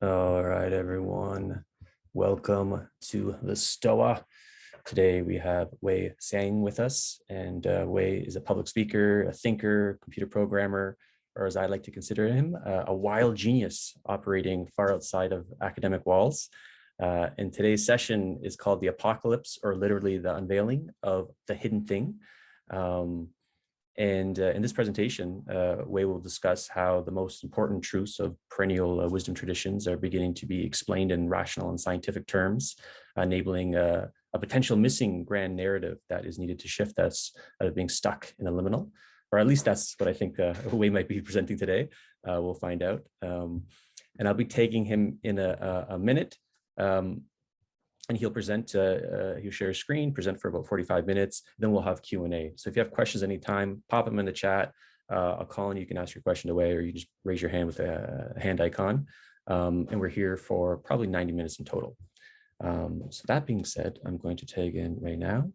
All right, everyone. Welcome to the Stoa. Today we have Tsang with us, and Wei is a public speaker, a thinker, computer programmer, or as I like to consider him, a wild genius operating far outside of academic walls. And today's session is called The Apocalypse, or literally the unveiling of the hidden thing. In this presentation, Wei will discuss how the most important truths of perennial wisdom traditions are beginning to be explained in rational and scientific terms, enabling a potential missing grand narrative that is needed to shift us out of being stuck in a liminal, or at least that's what I think Wei might be presenting today. We'll find out. And I'll be taking him in a minute. And he'll present, he'll share his screen, present for about 45 minutes, then we'll have Q&A. So if you have questions anytime, pop them in the chat. I'll call and you can ask your question away, or you just raise your hand with a hand icon. And we're here for probably 90 minutes in total. So that being said, I'm going to tag in right now.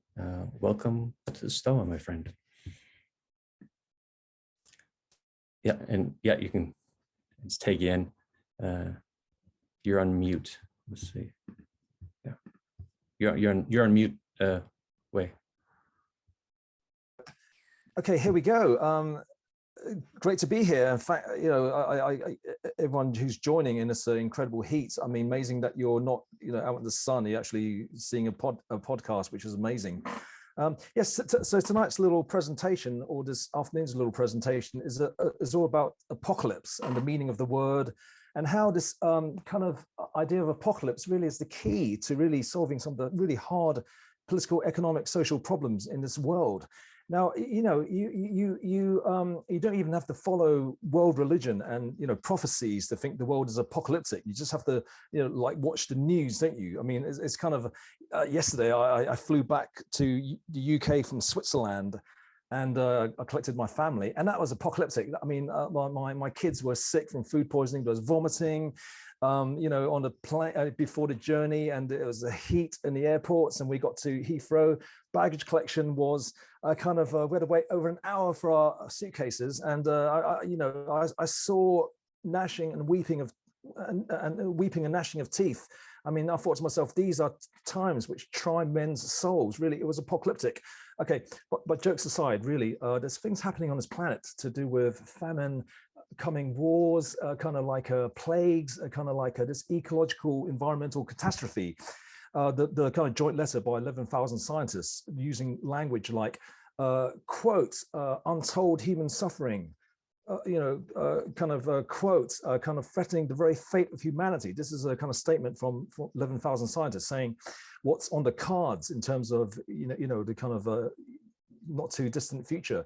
Welcome to the Stoa, my friend. Yeah, and yeah, you can just tag in. You're on mute. Let's see. Yeah, you're on mute. Wei. Okay, here we go. Great to be here. In fact, you know, everyone who's joining in this incredible heat. I mean, amazing that you're not, you know, out in the sun. You're actually seeing a podcast, which is amazing. Yes, so tonight's little presentation, or this afternoon's little presentation, is all about apocalypse and the meaning of the word, and how this kind of idea of apocalypse really is the key to really solving some of the really hard political, economic, social problems in this world. Now, you know, you don't even have to follow world religion and, you know, prophecies to think the world is apocalyptic. You just have to, you know, like watch the news, don't you? I mean, it's kind of, yesterday I flew back to the UK from Switzerland, and I collected my family, and that was apocalyptic. I mean, my kids were sick from food poisoning. There was vomiting, you know, on the plane before the journey, and it was the heat in the airports. And we got to Heathrow. Baggage collection was kind of we had to wait over an hour for our suitcases, and you know, I saw gnashing and weeping and gnashing of teeth. I mean, I thought to myself, these are times which try men's souls. Really, it was apocalyptic. Okay, but jokes aside, really, there's things happening on this planet to do with famine, coming wars, kind of like plagues, kind of like this ecological environmental catastrophe. The kind of joint letter by 11,000 scientists using language like, quote, untold human suffering, you know, kind of quotes, kind of threatening the very fate of humanity. This is a kind of statement from 11,000 scientists saying what's on the cards in terms of, you know, the kind of not too distant future.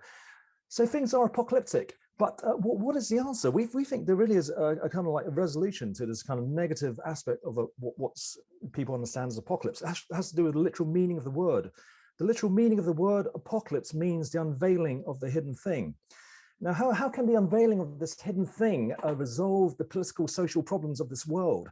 So things are apocalyptic. But what is the answer? We think there really is a kind of like a resolution to this kind of negative aspect of what's people understand as apocalypse. It has to do with the literal meaning of the word. The literal meaning of the word apocalypse means the unveiling of the hidden thing. Now, how can the unveiling of this hidden thing resolve the political, social problems of this world?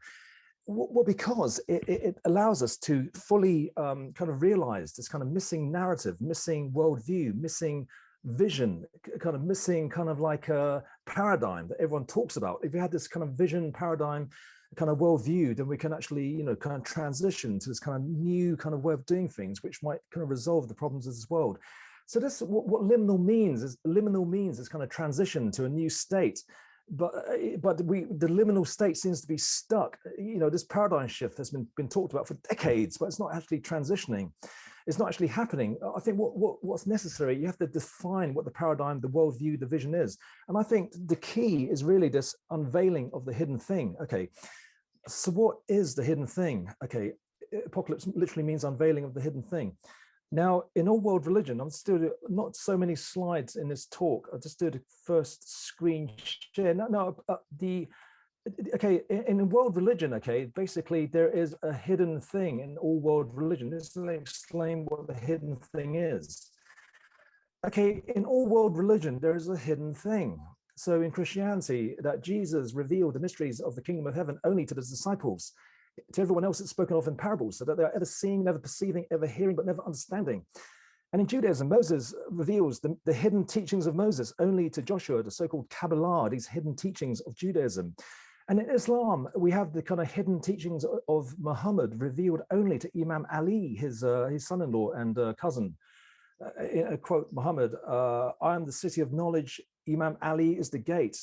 Well, because it allows us to fully kind of realize this kind of missing narrative, missing worldview, missing vision, kind of missing kind of like a paradigm that everyone talks about. If you had this kind of vision, paradigm, kind of worldview, then we can actually, you know, kind of transition to this kind of new kind of way of doing things, which might kind of resolve the problems of this world. So this, what liminal means is kind of transition to a new state. But the liminal state seems to be stuck. You know, this paradigm shift has been talked about for decades, but it's not actually transitioning. It's not actually happening. I think what's necessary, you have to define what the paradigm, the worldview, the vision is. And I think the key is really this unveiling of the hidden thing. Okay, so what is the hidden thing? Okay, apocalypse literally means unveiling of the hidden thing. Now, in all world religion, I'm just doing not so many slides in this talk. I'll just do the first screen share. Okay, in world religion, okay, basically there is a hidden thing in all world religion. This will explain what the hidden thing is. Okay, in all world religion, there is a hidden thing. So in Christianity, that Jesus revealed the mysteries of the kingdom of heaven only to the disciples. To everyone else, it's spoken of in parables, so that they're ever seeing, never perceiving, ever hearing, but never understanding. And in Judaism, Moses reveals the hidden teachings of Moses only to Joshua, the so-called Kabbalah, these hidden teachings of Judaism. And in Islam, we have the kind of hidden teachings of Muhammad revealed only to Imam Ali, his son-in-law and cousin. In a quote, Muhammad, I am the city of knowledge, Imam Ali is the gate.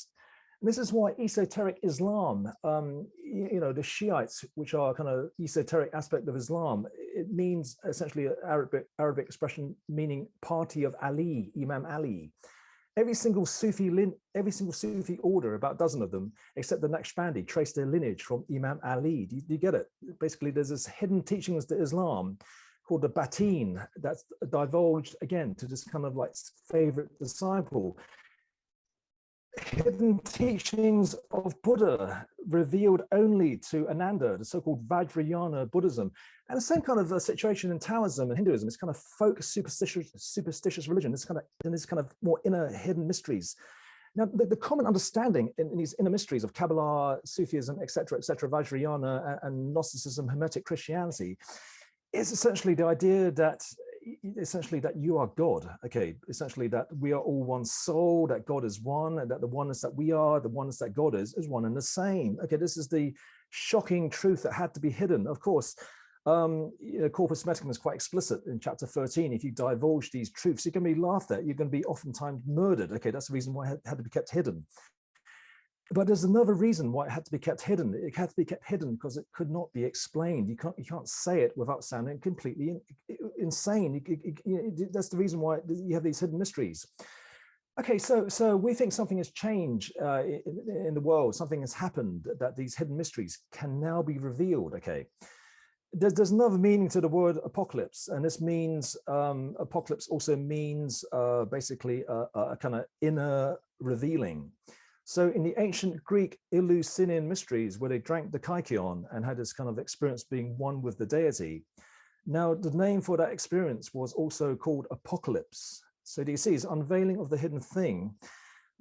And this is why esoteric Islam, the Shiites, which are kind of esoteric aspect of Islam, it means essentially an Arabic expression meaning party of Ali, Imam Ali. Every single Sufi order, about a dozen of them, except the Naqshbandi, trace their lineage from Imam Ali. Do you get it? Basically, there's this hidden teachings to Islam called the Batin that's divulged again to this kind of like favorite disciple. Hidden teachings of Buddha revealed only to Ananda, the so-called Vajrayana Buddhism, and the same kind of situation in Taoism and Hinduism. It's kind of folk superstitious religion. It's kind of more inner hidden mysteries. Now, the common understanding in these inner mysteries of Kabbalah, Sufism, etc., Vajrayana, and Gnosticism, Hermetic Christianity, is essentially the idea that you are God, okay, essentially that we are all one soul, that God is one, and that the oneness that we are, the oneness that God is one and the same. Okay, this is the shocking truth that had to be hidden. Of course, Corpus Hermeticum is quite explicit in chapter 13. If you divulge these truths, you're going to be laughed at, you're going to be oftentimes murdered. Okay, that's the reason why it had to be kept hidden. But there's another reason why it had to be kept hidden. It had to be kept hidden because it could not be explained. You can't say it without sounding completely insane. That's the reason why you have these hidden mysteries. Okay, so we think something has changed in the world. Something has happened that these hidden mysteries can now be revealed. Okay, there's another meaning to the word apocalypse, and this means apocalypse also means basically a kind of inner revealing. So in the ancient Greek Eleusinian mysteries, where they drank the kykeon and had this kind of experience being one with the deity, now the name for that experience was also called apocalypse. So do you see, it's unveiling of the hidden thing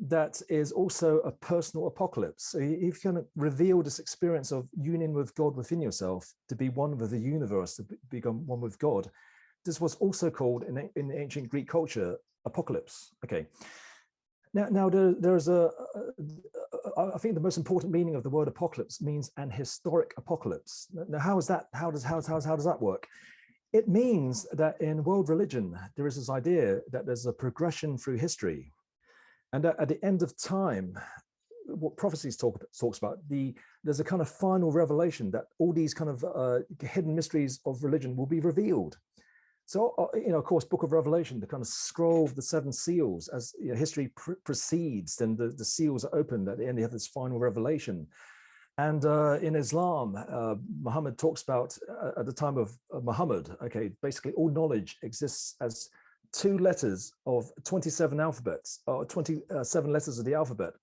that is also a personal apocalypse. So if you can reveal this experience of union with God within yourself, to be one with the universe, to become one with God, this was also called in the ancient Greek culture, apocalypse. Okay. Now there's I think the most important meaning of the word apocalypse means an historic apocalypse. Now, how is that? How does that work? It means that in world religion, there is this idea that there's a progression through history, and that at the end of time, what prophecies talks about, there's a kind of final revelation that all these kind of hidden mysteries of religion will be revealed. So, of course, Book of Revelation, the kind of scroll of the seven seals, as history proceeds, then the seals are opened at the end, you have this final revelation. And in Islam, Muhammad talks about, at the time of Muhammad, okay, basically all knowledge exists as 2 letters of 27 alphabets, or 27 letters of the alphabet.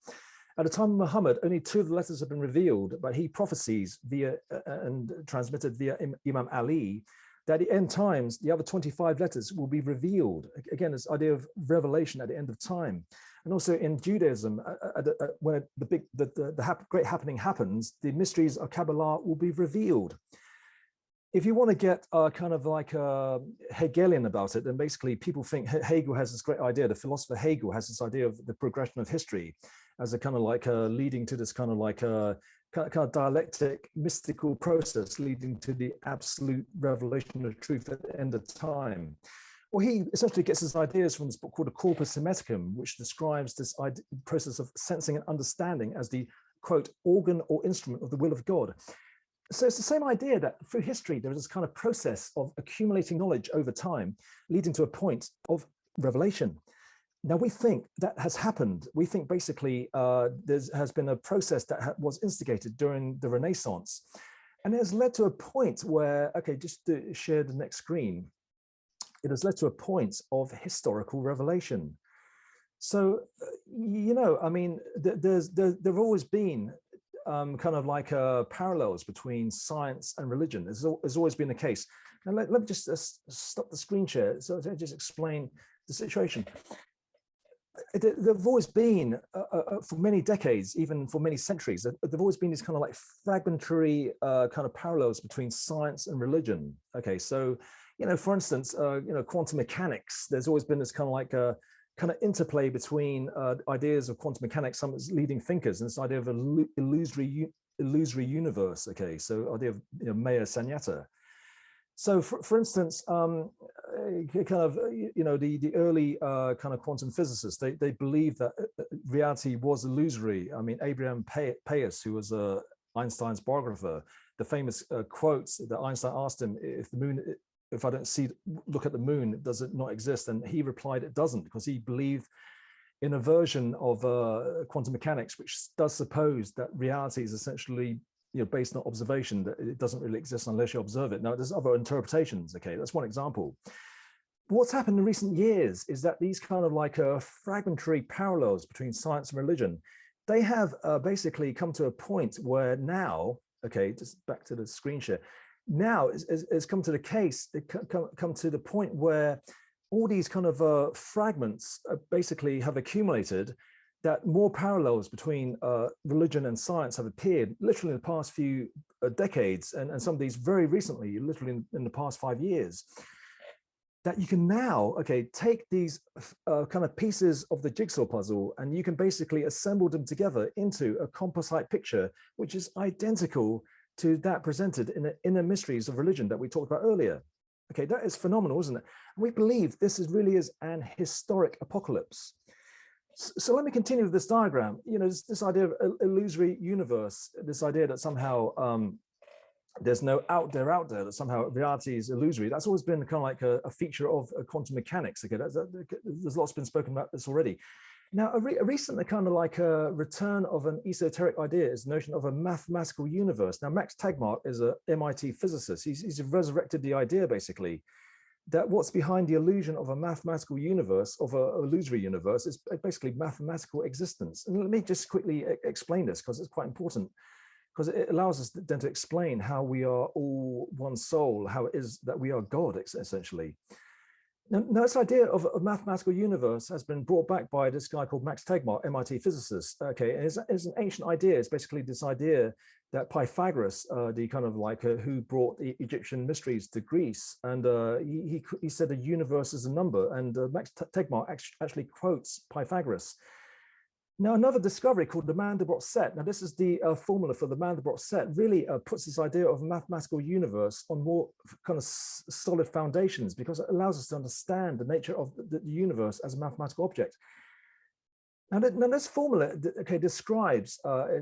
At the time of Muhammad, only 2 of the letters have been revealed, but he prophesies via and transmitted via Imam Ali, that at the end times, the other 25 letters will be revealed. Again, this idea of revelation at the end of time. And also in Judaism, when the great happening happens, the mysteries of Kabbalah will be revealed. If you want to get kind of like Hegelian about it, then basically people think Hegel has this great idea, the philosopher Hegel has this idea of the progression of history as a kind of like leading to this kind of like kind of dialectic, mystical process leading to the absolute revelation of truth at the end of time. Well, he essentially gets his ideas from this book called the Corpus Hermeticum, which describes this process of sensing and understanding as the, quote, organ or instrument of the will of God. So it's the same idea that through history, there is this kind of process of accumulating knowledge over time, leading to a point of revelation. Now, we think that has happened. We think basically there has been a process that was instigated during the Renaissance. And it has led to a point where, okay, just to share the next screen, it has led to a point of historical revelation. So, I mean, there have always been kind of like parallels between science and religion. There's always been the case. Now, let me just stop the screen share so I just explain the situation. There have always been, for many decades, even for many centuries, there have always been these kind of like fragmentary kind of parallels between science and religion. Okay, so, for instance, quantum mechanics, there's always been this kind of like kind of interplay between ideas of quantum mechanics, some leading thinkers, and this idea of illusory illusory universe. Okay, so idea of Maya Sanyata. So for instance, kind of, the early kind of quantum physicists, they believed that reality was illusory. I mean, Abraham Payas, who was Einstein's biographer, the famous quotes that Einstein asked him, if I don't look at the moon, does it not exist? And he replied, it doesn't, because he believed in a version of quantum mechanics, which does suppose that reality is essentially based on observation, that it doesn't really exist unless you observe it. Now, there's other interpretations. Okay, that's one example. What's happened in recent years is that these kind of like fragmentary parallels between science and religion, they have basically come to a point where now, okay, just back to the screen share, now it's come to the case, come to the point where all these kind of fragments basically have accumulated, that more parallels between religion and science have appeared literally in the past few decades, and some of these very recently, literally in the past 5 years, that you can now, okay, take these kind of pieces of the jigsaw puzzle and you can basically assemble them together into a composite picture, which is identical to that presented in the inner mysteries of religion that we talked about earlier. Okay, that is phenomenal, isn't it? And we believe this really is an historic apocalypse. So let me continue with this diagram. This idea of illusory universe, this idea that somehow there's no out there, that somehow reality is illusory. That's always been kind of like a feature of quantum mechanics. Okay, there's lots been spoken about this already. Now, a recent kind of like a return of an esoteric idea is the notion of a mathematical universe. Now, Max Tegmark is an MIT physicist. He's resurrected the idea, basically, that what's behind the illusion of a mathematical universe, of an illusory universe, is basically mathematical existence. And let me just quickly explain this, because it's quite important, because it allows us then to explain how we are all one soul, how it is that we are God, essentially. Now, this idea of a mathematical universe has been brought back by this guy called Max Tegmark, MIT physicist. Okay, and it's an ancient idea. It's basically this idea that Pythagoras, the kind of like who brought the Egyptian mysteries to Greece, and he said the universe is a number, and Max Tegmark actually quotes Pythagoras. Now, another discovery called the Mandelbrot Set. Now, this is the formula for the Mandelbrot Set, really puts this idea of a mathematical universe on more kind of solid foundations, because it allows us to understand the nature of the universe as a mathematical object. Now this formula, okay, describes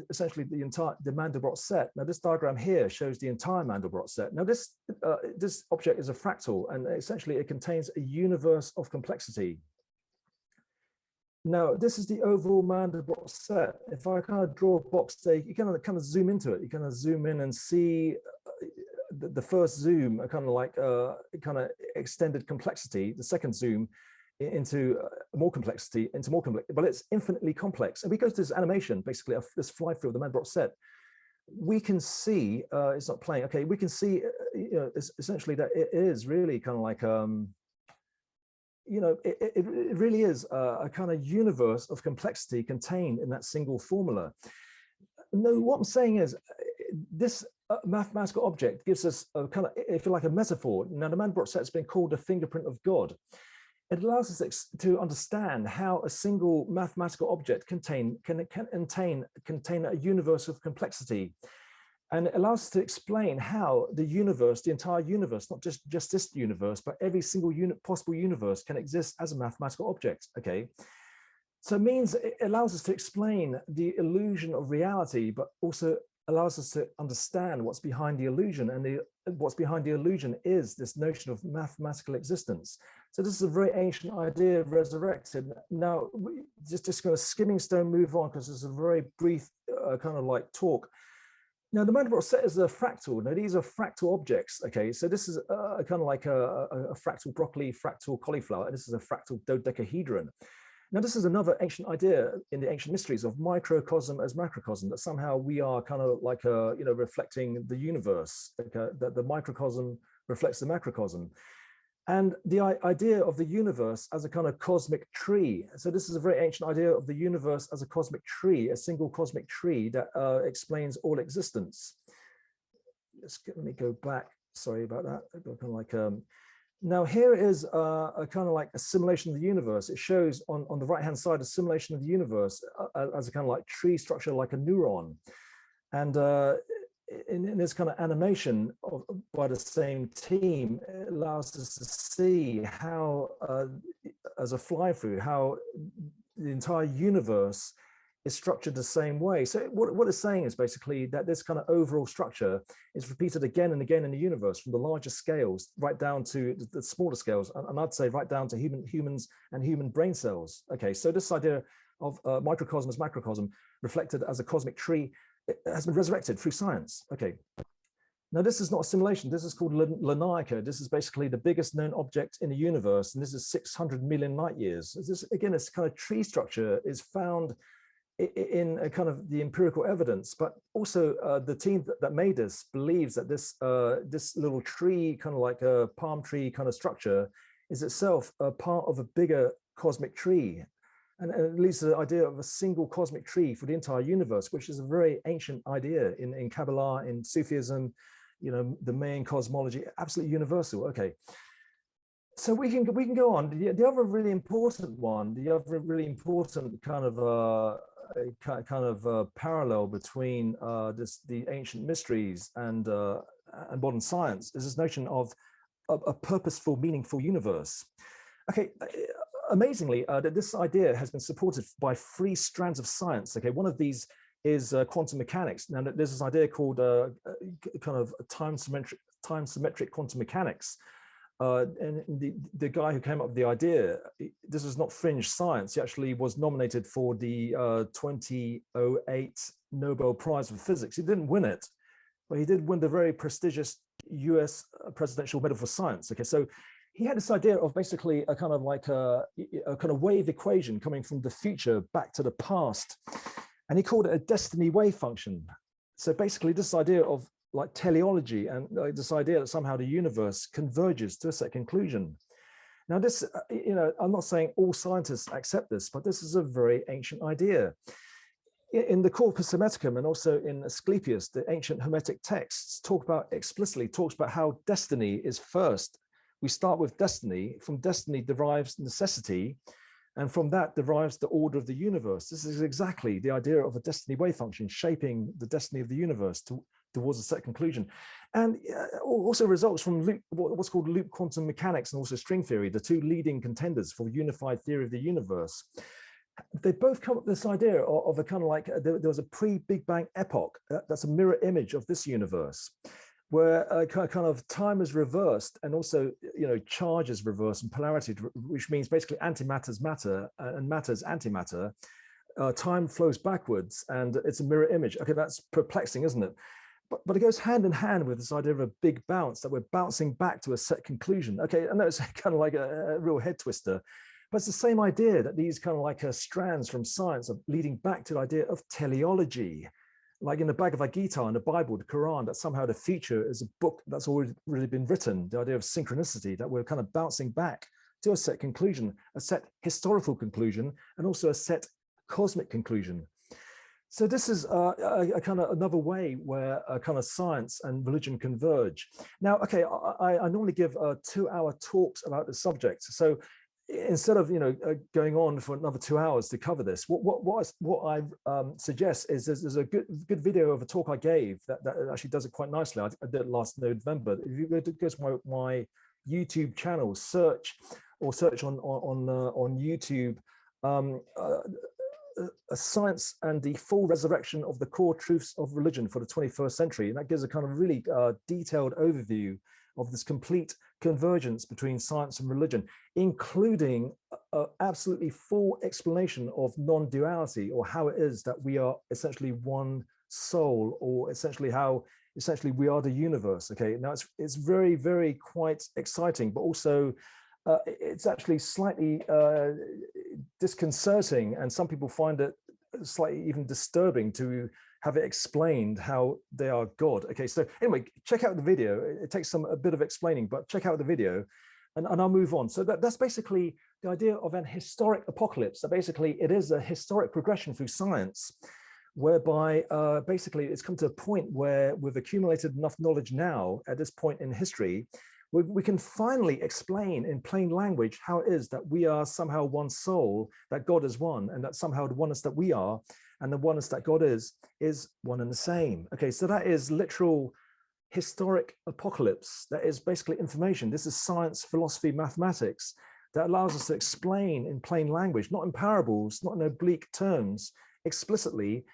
essentially the Mandelbrot set. Now, this diagram here shows the entire Mandelbrot set. Now, this object is a fractal, and essentially it contains a universe of complexity. Now, this is the overall Mandelbrot set. If I kind of draw a box, you kind of zoom into it. You kind of zoom in and see the first zoom, a kind of like kind of extended complexity. The second zoom into more complexity, but it's infinitely complex. And we go to this animation, basically this fly through of the Mandelbrot set. We can see it's not playing. Okay, we can see essentially that it is really kind of like it really is a kind of universe of complexity contained in that single formula. No, what I'm saying is this mathematical object gives us a kind of, if you like, a metaphor. Now, the Mandelbrot set has been called the fingerprint of God. It allows us to understand how a single mathematical object can contain a universe of complexity. And it allows us to explain how the universe, the entire universe, not just this universe, but every single possible universe can exist as a mathematical object, okay? So it means it allows us to explain the illusion of reality, but also allows us to understand what's behind the illusion. And what's behind the illusion is this notion of mathematical existence. So this is a very ancient idea resurrected. Now, just going to skimming stone move on, because it's a very brief kind of like talk. Now, the Mandelbrot set is a fractal. Now, these are fractal objects, okay? So this is kind of like a fractal broccoli, fractal cauliflower, and this is a fractal dodecahedron. Now, this is another ancient idea in the ancient mysteries of microcosm as macrocosm, that somehow we are kind of like, reflecting the universe, okay? That the microcosm reflects the macrocosm. And the idea of the universe as a kind of cosmic tree. So this is a very ancient idea of the universe as a cosmic tree, a single cosmic tree that explains all existence. Let me go back. Sorry about that. Kind of like, now here is a kind of like a simulation of the universe. It shows on the right-hand side a simulation of the universe as a kind of like tree structure, like a neuron. And in this kind of animation by the same team, it allows us to see how, as a fly-through, how the entire universe is structured the same way. So what it's saying is basically that this kind of overall structure is repeated again and again in the universe, from the larger scales right down to the smaller scales, and I'd say right down to humans and human brain cells. Okay, so this idea of microcosm as macrocosm, reflected as a cosmic tree, it has been resurrected through science. Okay. Now, this is not a simulation. This is called Lanarka. This is basically the biggest known object in the universe, and this is 600 million light years. This, again, this kind of tree structure is found in a kind of the empirical evidence, but also the team that made this believes that this this little tree, kind of like a palm tree kind of structure, is itself a part of a bigger cosmic tree. And it leads to the idea of a single cosmic tree for the entire universe, which is a very ancient idea in Kabbalah, in Sufism, you know, the Mayan cosmology, absolutely universal. Okay. So we can go on. The other really important one, the other really important kind of parallel between the ancient mysteries and modern science is this notion of a purposeful, meaningful universe. Okay, amazingly, this idea has been supported by 3 strands of science. Okay, one of these is quantum mechanics. Now, there's this idea called kind of time symmetric quantum mechanics. And the guy who came up with the idea, this is not fringe science. He actually was nominated for the 2008 Nobel Prize for Physics. He didn't win it, but he did win the very prestigious US Presidential Medal for Science. Okay, so he had this idea of basically a kind of like a kind of wave equation coming from the future back to the past, and he called it a destiny wave function. So basically, this idea of like teleology and this idea that somehow the universe converges to a set conclusion. Now this, you know, I'm not saying all scientists accept this, but this is a very ancient idea. In the Corpus Hermeticum and also in Asclepius, the ancient Hermetic texts explicitly talks about how destiny is first. We start with destiny. From destiny derives necessity, and from that derives the order of the universe. This is exactly the idea of a destiny wave function shaping the destiny of the universe towards a set conclusion. And also results from what's called loop quantum mechanics and also string theory, the 2 leading contenders for unified theory of the universe. They both come up with this idea of a kind of like, there was a pre-Big Bang epoch, that's a mirror image of this universe, where kind of time is reversed and also, you know, charge is reversed and polarity, which means basically antimatter's matter and matter's antimatter. Time flows backwards and it's a mirror image. Okay, that's perplexing, isn't it? But it goes hand in hand with this idea of a big bounce, that we're bouncing back to a set conclusion. Okay, I know it's kind of like a real head twister, but it's the same idea that these kind of like strands from science are leading back to the idea of teleology. Like in the Bhagavad Gita and the Bible, the Quran, that somehow the future is a book that's already been written, the idea of synchronicity, that we're kind of bouncing back to a set conclusion, a set historical conclusion, and also a set cosmic conclusion. So this is a kind of another way where kind of science and religion converge. Now, okay, I normally give 2-hour talks about the subject. So instead of, you know, going on for another 2 hours to cover this, what I suggest is there's a good video of a talk I gave that actually does it quite nicely. I did it last November. If you go to my YouTube channel, search on YouTube, science and the full resurrection of the core truths of religion for the 21st century. And that gives a kind of really detailed overview of this complete convergence between science and religion, including absolutely full explanation of non-duality, or how it is that we are essentially one soul, or essentially how we are the universe. Okay, now it's very, very quite exciting, but also it's actually slightly disconcerting, and some people find it slightly even disturbing to have it explained how they are God. Okay, so anyway, check out the video. It takes a bit of explaining, but check out the video and I'll move on. So that's basically the idea of an historic apocalypse. So basically it is a historic progression through science, whereby basically it's come to a point where we've accumulated enough knowledge now at this point in history, we can finally explain in plain language how it is that we are somehow one soul, that God is one, and that somehow the oneness that we are, and the oneness that God is one and the same. Okay, so that is literal historic apocalypse. That is basically information. This is science, philosophy, mathematics that allows us to explain in plain language, not in parables, not in oblique terms, explicitly,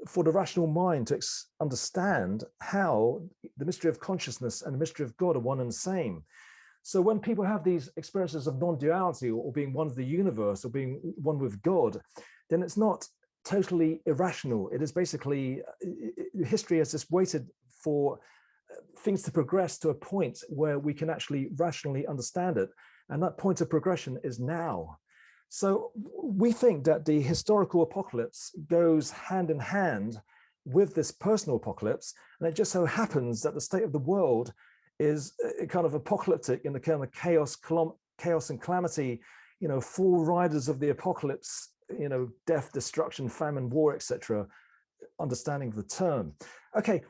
for the rational mind to understand how the mystery of consciousness and the mystery of God are one and the same. So when people have these experiences of non-duality, or being one with the universe, or being one with God, then it's not totally irrational. It is basically, history has just waited for things to progress to a point where we can actually rationally understand it. And that point of progression is now. So we think that the historical apocalypse goes hand in hand with this personal apocalypse. And it just so happens that the state of the world is kind of apocalyptic in the kind of chaos and calamity, full riders of the apocalypse, death, destruction, famine, war, etc. Understanding of the term. Okay,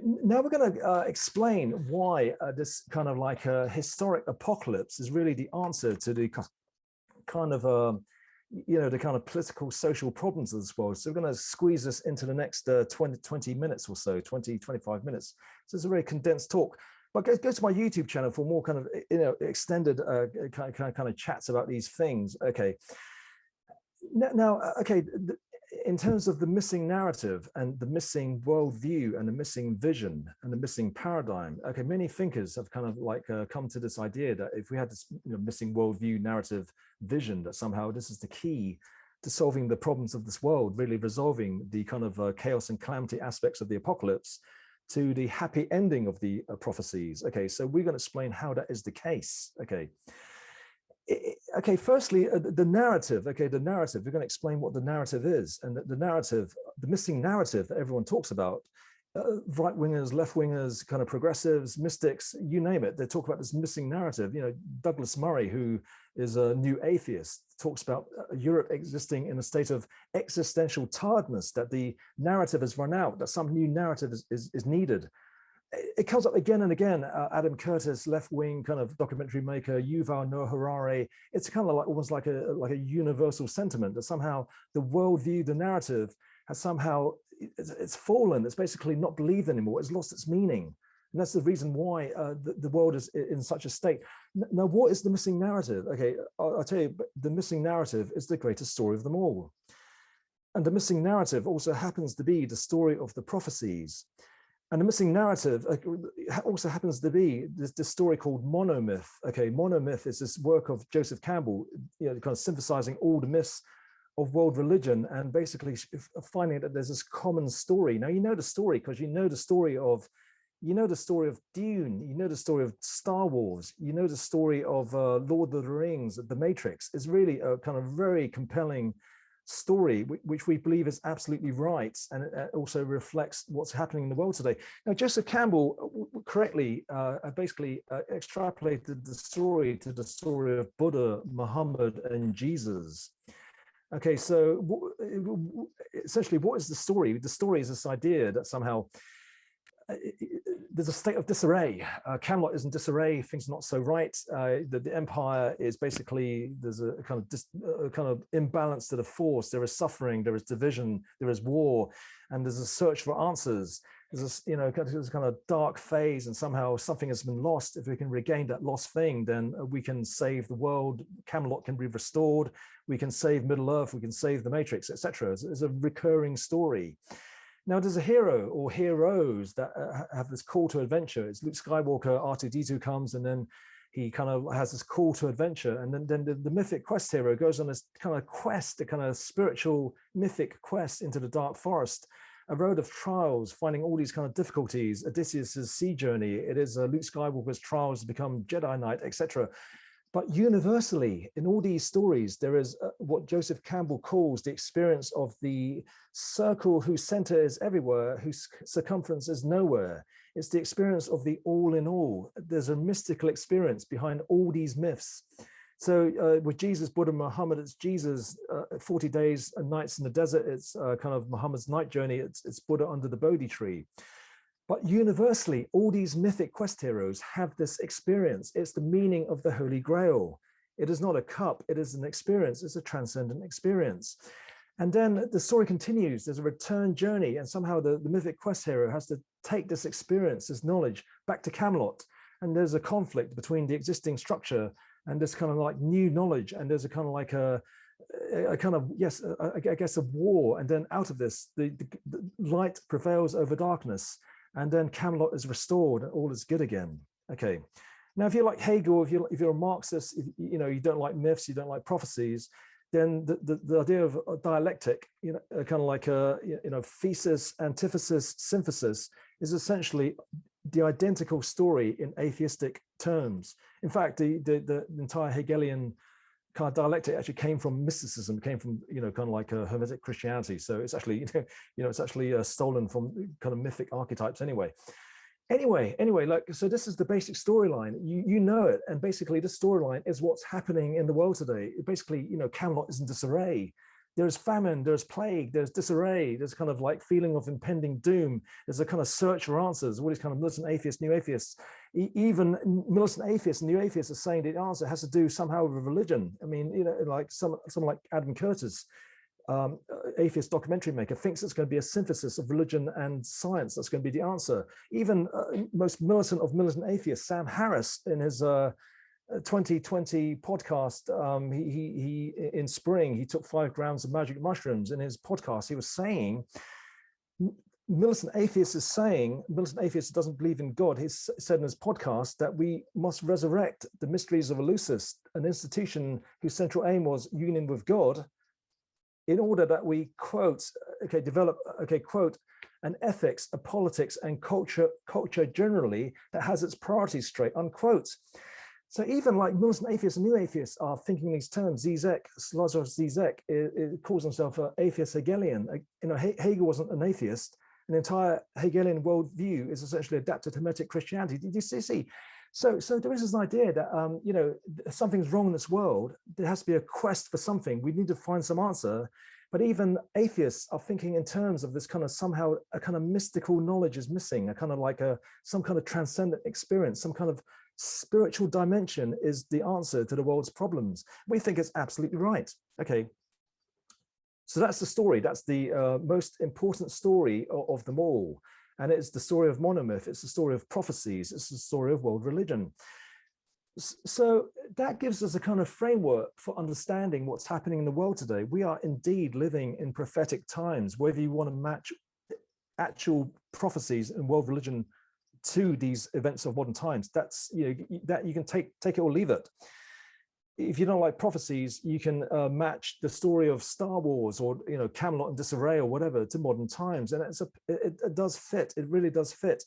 now we're going to explain why this kind of like a historic apocalypse is really the answer to the kind of the kind of political social problems of this world. So we're going to squeeze this into the next 20 minutes or so, 25 minutes. So it's a very condensed talk. But go to my YouTube channel for more kind of extended kind of chats about these things. Okay. Now, okay, in terms of the missing narrative and the missing worldview and the missing vision and the missing paradigm, okay, many thinkers have kind of like come to this idea that if we had this missing worldview, narrative, vision, that somehow this is the key to solving the problems of this world, really resolving the kind of chaos and calamity aspects of the apocalypse to the happy ending of the prophecies. Okay, so we're going to explain how that is the case. Okay. Okay, firstly, the narrative. Okay, the narrative. We're going to explain what the narrative is, and the narrative, the missing narrative that everyone talks about. Right wingers, left wingers, kind of progressives, mystics, you name it. They talk about this missing narrative. Douglas Murray, who is a new atheist, talks about Europe existing in a state of existential tiredness, that the narrative has run out, that some new narrative is needed. It comes up again and again. Adam Curtis, left-wing kind of documentary maker, Yuval Noah Harari. It's kind of like almost like a universal sentiment that somehow the worldview, the narrative, has somehow it's fallen. It's basically not believed anymore. It's lost its meaning, and that's the reason why the world is in such a state. Now, what is the missing narrative? Okay, I'll tell you. The missing narrative is the greatest story of them all, and the missing narrative also happens to be the story of the prophecies. And the missing narrative also happens to be this story called monomyth. Okay, monomyth is this work of Joseph Campbell, kind of synthesizing all the myths of world religion and basically finding that there's this common story. Now, the story because you know the story of Dune, you know the story of Star Wars, you know the story of Lord of the Rings, The Matrix. Is really a kind of very compelling story, which we believe is absolutely right, and it also reflects what's happening in the world today. Now, Joseph Campbell correctly basically extrapolated the story to the story of Buddha, Muhammad, and Jesus. Okay, so essentially, what is the story? The story is this idea that somehow there's a state of disarray. Camelot is in disarray. Things are not so right. The empire is basically, there's a kind of imbalance to the force. There is suffering. There is division. There is war, and there's a search for answers. There's this kind of dark phase, and somehow something has been lost. If we can regain that lost thing, then we can save the world. Camelot can be restored. We can save Middle Earth. We can save the Matrix, etc. It's a recurring story. Now, there's a hero or heroes that have this call to adventure. It's Luke Skywalker, R2-D2 comes, and then he kind of has this call to adventure. And then the mythic quest hero goes on this kind of quest, a kind of spiritual mythic quest into the dark forest, a road of trials, finding all these kind of difficulties. Odysseus's sea journey. It is Luke Skywalker's trials to become Jedi Knight, etc. But universally, in all these stories, there is what Joseph Campbell calls the experience of the circle whose center is everywhere, whose circumference is nowhere. It's the experience of the all in all. There's a mystical experience behind all these myths. So with Jesus, Buddha, Muhammad, it's Jesus, 40 days and nights in the desert. It's kind of Muhammad's night journey. It's Buddha under the Bodhi tree. But universally, all these mythic quest heroes have this experience. It's the meaning of the Holy Grail. It is not a cup, it is an experience. It's a transcendent experience. And then the story continues. There's a return journey, and somehow the mythic quest hero has to take this experience, this knowledge, back to Camelot. And there's a conflict between the existing structure and this kind of like new knowledge. And there's a kind of like a kind of, yes, I guess a war. And then out of this, the light prevails over darkness. And then Camelot is restored and all is good again. Okay. Now, if you're like Hegel, if you're a Marxist, you know, you don't like myths, you don't like prophecies, then the idea of a dialectic, you know, kind of like a, you know, thesis, antithesis, synthesis is essentially the identical story in atheistic terms. In fact, the entire Hegelian kind of dialectic actually came from mysticism, came from, you know, kind of like a Hermetic Christianity. So it's actually, you know, it's actually stolen from kind of mythic archetypes anyway. Anyway, like, so this is the basic storyline. You know it, and basically this storyline is what's happening in the world today. Basically, you know, Camelot is in disarray. There's famine, there's plague, there's disarray, there's kind of like feeling of impending doom. There's a kind of search for answers. All these kind of militant atheists, new atheists, even militant atheists and new atheists are saying the answer has to do somehow with religion. I mean, you know, like someone like Adam Curtis, atheist documentary maker, thinks it's going to be a synthesis of religion and science that's going to be the answer. Even most militant of militant atheists, Sam Harris, in his 2020 podcast, he in spring, he took 5 grams of magic mushrooms. In his podcast, he was saying, militant atheist is saying, militant atheist doesn't believe in God. He said in his podcast that we must resurrect the mysteries of Eleusis, an institution whose central aim was union with God, in order that we develop an ethics, a politics, and culture generally that has its priorities straight, unquote. So even like militant atheists and new atheists are thinking in these terms. Laszlo Zizek calls himself an atheist Hegelian. You know, Hegel wasn't an atheist. An entire Hegelian worldview is essentially adapted Hermetic Christianity. Did you see? So there is this idea that, you know, something's wrong in this world. There has to be a quest for something. We need to find some answer. But even atheists are thinking in terms of this kind of somehow a kind of mystical knowledge is missing, a kind of like some kind of transcendent experience, some kind of spiritual dimension is the answer to the world's problems. We think it's absolutely right. Okay. So that's the story. That's the most important story of them all. And it's the story of monomyth. It's the story of prophecies. It's the story of world religion. So that gives us a kind of framework for understanding what's happening in the world today. We are indeed living in prophetic times, whether you want to match actual prophecies in world religion to these events of modern times. That's, you know, that you can take it or leave it. If you don't like prophecies, you can match the story of Star Wars or, you know, Camelot and disarray or whatever to modern times, and it does fit. It really does fit.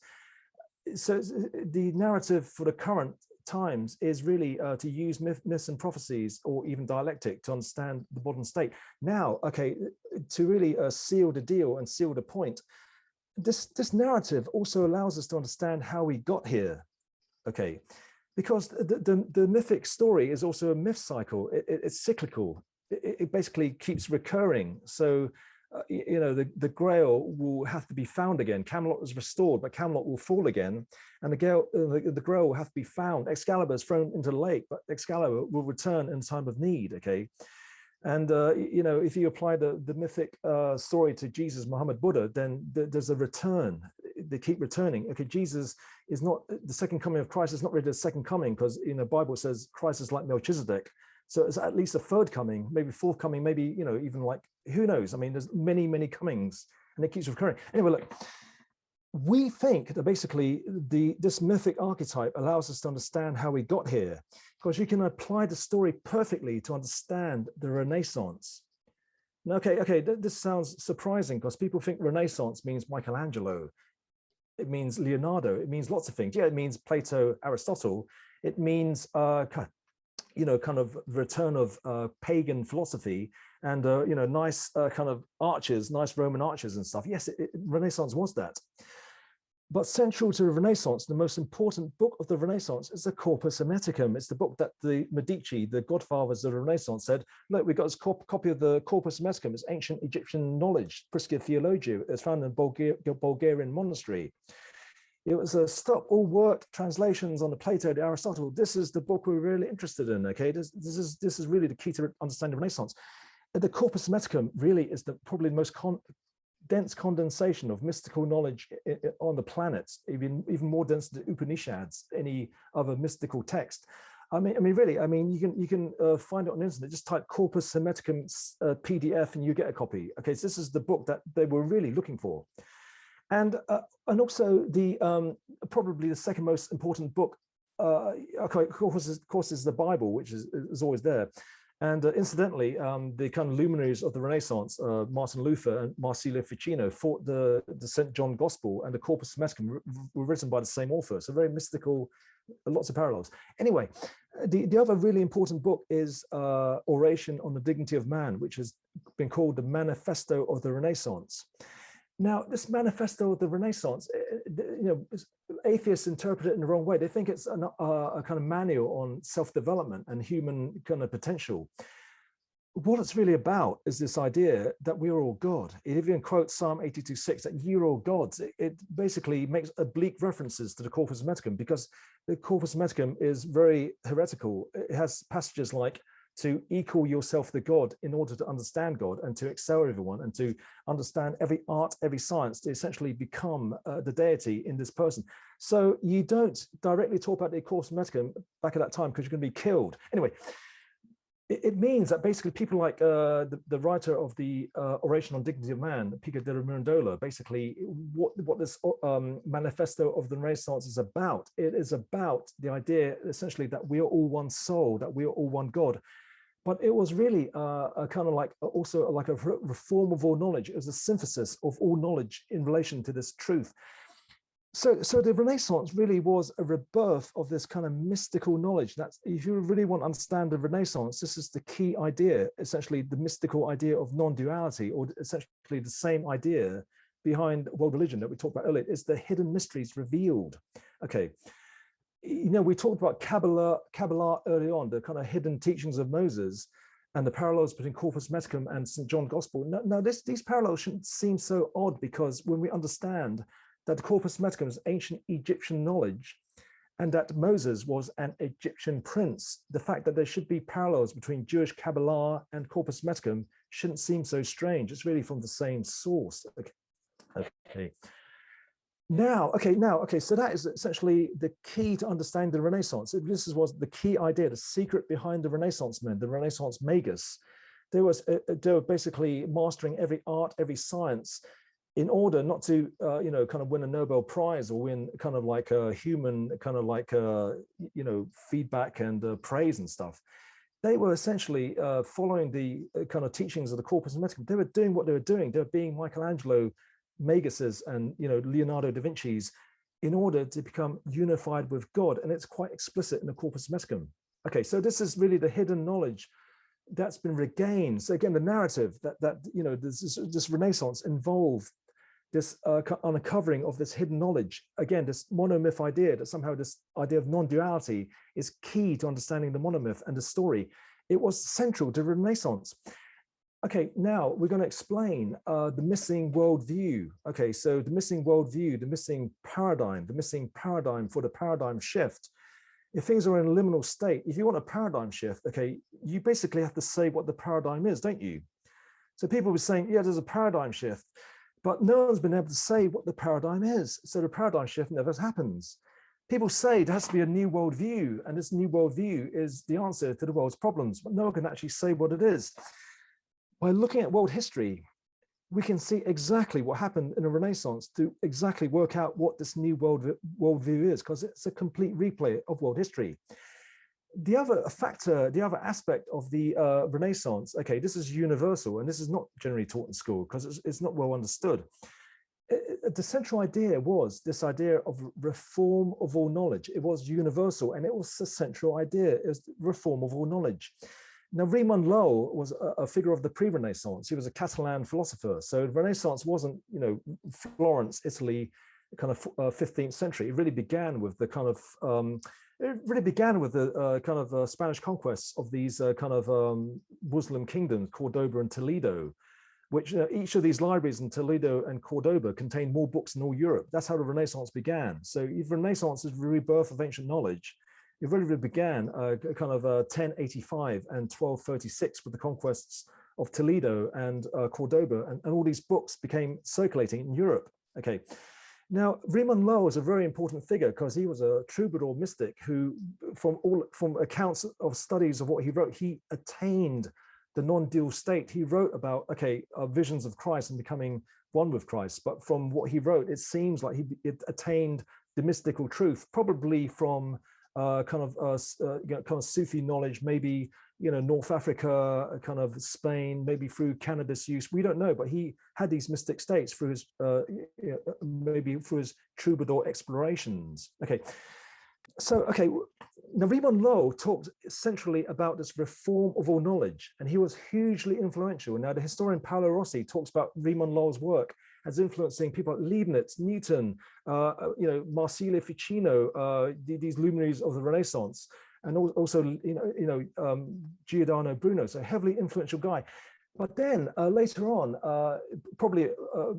So the narrative for the current times is really to use myths and prophecies, or even dialectic, to understand the modern state. Now, okay, to really seal the deal and seal the point, this narrative also allows us to understand how we got here. Okay. Because the mythic story is also a myth cycle. It's cyclical. It basically keeps recurring. So, you know, the Grail will have to be found again. Camelot is restored, but Camelot will fall again. And the Grail will have to be found. Excalibur is thrown into the lake, but Excalibur will return in time of need, okay? And, you know, if you apply the mythic story to Jesus, Muhammad, Buddha, then there's a return. They keep returning. Okay, Jesus is not, the second coming of Christ is not really the second coming, because, you know, the Bible says Christ is like Melchizedek. So it's at least a third coming, maybe fourth coming, maybe, you know, even like, who knows? I mean, there's many, many comings, and it keeps recurring. Anyway, look, we think that basically this mythic archetype allows us to understand how we got here, because you can apply the story perfectly to understand the Renaissance. Now, okay, this sounds surprising, because people think Renaissance means Michelangelo. It means Leonardo. It means lots of things. Yeah, it means Plato, Aristotle. It means, you know, kind of return of pagan philosophy and, you know, nice kind of arches, nice Roman arches and stuff. Yes, Renaissance was that. But central to the Renaissance, the most important book of the Renaissance is the Corpus Hermeticum. It's the book that the Medici, the godfathers of the Renaissance, said, look, we've got this copy of the Corpus Hermeticum. It's ancient Egyptian knowledge, Prisca Theologia. It's found in a Bulgarian monastery. It was a stop all work translations on the Plato, the Aristotle. This is the book we're really interested in, okay? This is really the key to understanding the Renaissance. the corpus hermeticum really is probably the most dense condensation of mystical knowledge on the planet, even more dense than Upanishads, any other mystical text. I mean, really, I mean, you can find it on the internet. Just type Corpus Hermeticum PDF, and you get a copy. Okay, so this is the book that they were really looking for, and also the probably the second most important book. Okay, of course, is the Bible, which is always there. And incidentally, the kind of luminaries of the Renaissance, Martin Luther and Marsilio Ficino, fought the St. John Gospel and the Corpus Hermeticum were written by the same author. So very mystical, lots of parallels. Anyway, the other really important book is Oration on the Dignity of Man, which has been called the Manifesto of the Renaissance. Now, this Manifesto of the Renaissance, atheists interpret it in the wrong way. They think it's a kind of manual on self-development and human kind of potential. What it's really about is this idea that we are all God. It even quotes Psalm 82:6, that you're all gods. It basically makes oblique references to the Corpus Hermeticum, because the Corpus Hermeticum is very heretical. It has passages like, to equal yourself to God in order to understand God and to excel everyone and to understand every art, every science, to essentially become the deity in this person. So you don't directly talk about the Corpus Hermeticum back at that time because you're going to be killed. Anyway, it means that basically people like the writer of the Oration on Dignity of Man, Pico della Mirandola, basically what this Manifesto of the Renaissance is about. It is about the idea essentially that we are all one soul, that we are all one God. But it was really a kind of like also like a reform of all knowledge. It was a synthesis of all knowledge in relation to this truth. So the Renaissance really was a rebirth of this kind of mystical knowledge. That's, if you really want to understand the Renaissance, this is the key idea, essentially the mystical idea of non-duality, or essentially the same idea behind world religion that we talked about earlier, is the hidden mysteries revealed. Okay. We talked about Kabbalah early on, the kind of hidden teachings of Moses and the parallels between Corpus Hermeticum and St. John Gospel. Now these parallels shouldn't seem so odd, because when we understand that the Corpus Hermeticum is ancient Egyptian knowledge and that Moses was an Egyptian prince, the fact that there should be parallels between Jewish Kabbalah and Corpus Hermeticum shouldn't seem so strange. It's really from the same source. Okay. Now, so that is essentially the key to understanding the Renaissance. This was the key idea, the secret behind the Renaissance men, the Renaissance magus. They were basically mastering every art, every science, in order not to, kind of win a Nobel Prize or win kind of like a human kind of like, feedback and praise and stuff. They were essentially following the kind of teachings of the Corpus Hermeticum. They were doing what they were doing. They were being Michelangelo, Maguses, and Leonardo da Vinci's, in order to become unified with God. And it's quite explicit in the Corpus Hermeticum. Okay, so this is really the hidden knowledge that's been regained. So again, the narrative that this Renaissance involved this uncovering of this hidden knowledge. Again, this monomyth idea, that somehow this idea of non-duality is key to understanding the monomyth and the story. It was central to the Renaissance. Okay, now we're going to explain the missing worldview. Okay, so the missing worldview, the missing paradigm for the paradigm shift. If things are in a liminal state, if you want a paradigm shift, okay, you basically have to say what the paradigm is, don't you? So people were saying, yeah, there's a paradigm shift, but no one's been able to say what the paradigm is. So the paradigm shift never happens. People say there has to be a new worldview, and this new worldview is the answer to the world's problems, but no one can actually say what it is. By looking at world history, we can see exactly what happened in the Renaissance to exactly work out what this new worldview is, because it's a complete replay of world history. The other factor, the other aspect of the Renaissance, okay, this is universal, and this is not generally taught in school because it's not well understood. The central idea was this idea of reform of all knowledge. It was universal, and it was the central idea, it was reform of all knowledge. Now, Raymond Lull was a figure of the pre-Renaissance. He was a Catalan philosopher. So the Renaissance wasn't, Florence, Italy, kind of 15th century. It really began with the kind of, Spanish conquests of these Muslim kingdoms, Cordoba and Toledo, which each of these libraries in Toledo and Cordoba contained more books than all Europe. That's how the Renaissance began. So the Renaissance is the rebirth of ancient knowledge. It really began 1085 and 1236 with the conquests of Toledo and Cordoba, and all these books became circulating in Europe. Okay. Now, Riemann Lull is a very important figure because he was a troubadour mystic who, from accounts of studies of what he wrote, he attained the non-dual state. He wrote about, visions of Christ and becoming one with Christ. But from what he wrote, it seems like he attained the mystical truth, probably from kind of Sufi knowledge, maybe North Africa, kind of Spain, maybe through cannabis use. We don't know, but he had these mystic states through his maybe through his troubadour explorations. Okay, so now Riemann Lull talked centrally about this reform of all knowledge, and he was hugely influential. Now the historian Paolo Rossi talks about Riemann Lull's work as influencing people like Leibniz, Newton, Marsilio Ficino, these luminaries of the Renaissance, and also Giordano Bruno, so a heavily influential guy. But then later on, probably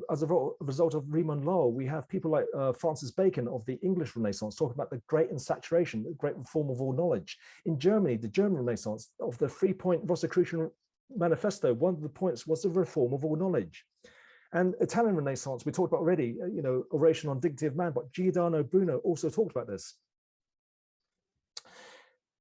as a result of Riemann Lull, we have people like Francis Bacon of the English Renaissance talking about the great insaturation, the great reform of all knowledge. In Germany, the German Renaissance, of the three-point Rosicrucian Manifesto, one of the points was the reform of all knowledge. And Italian Renaissance, we talked about already, Oration on Dignity of Man, but Giordano Bruno also talked about this.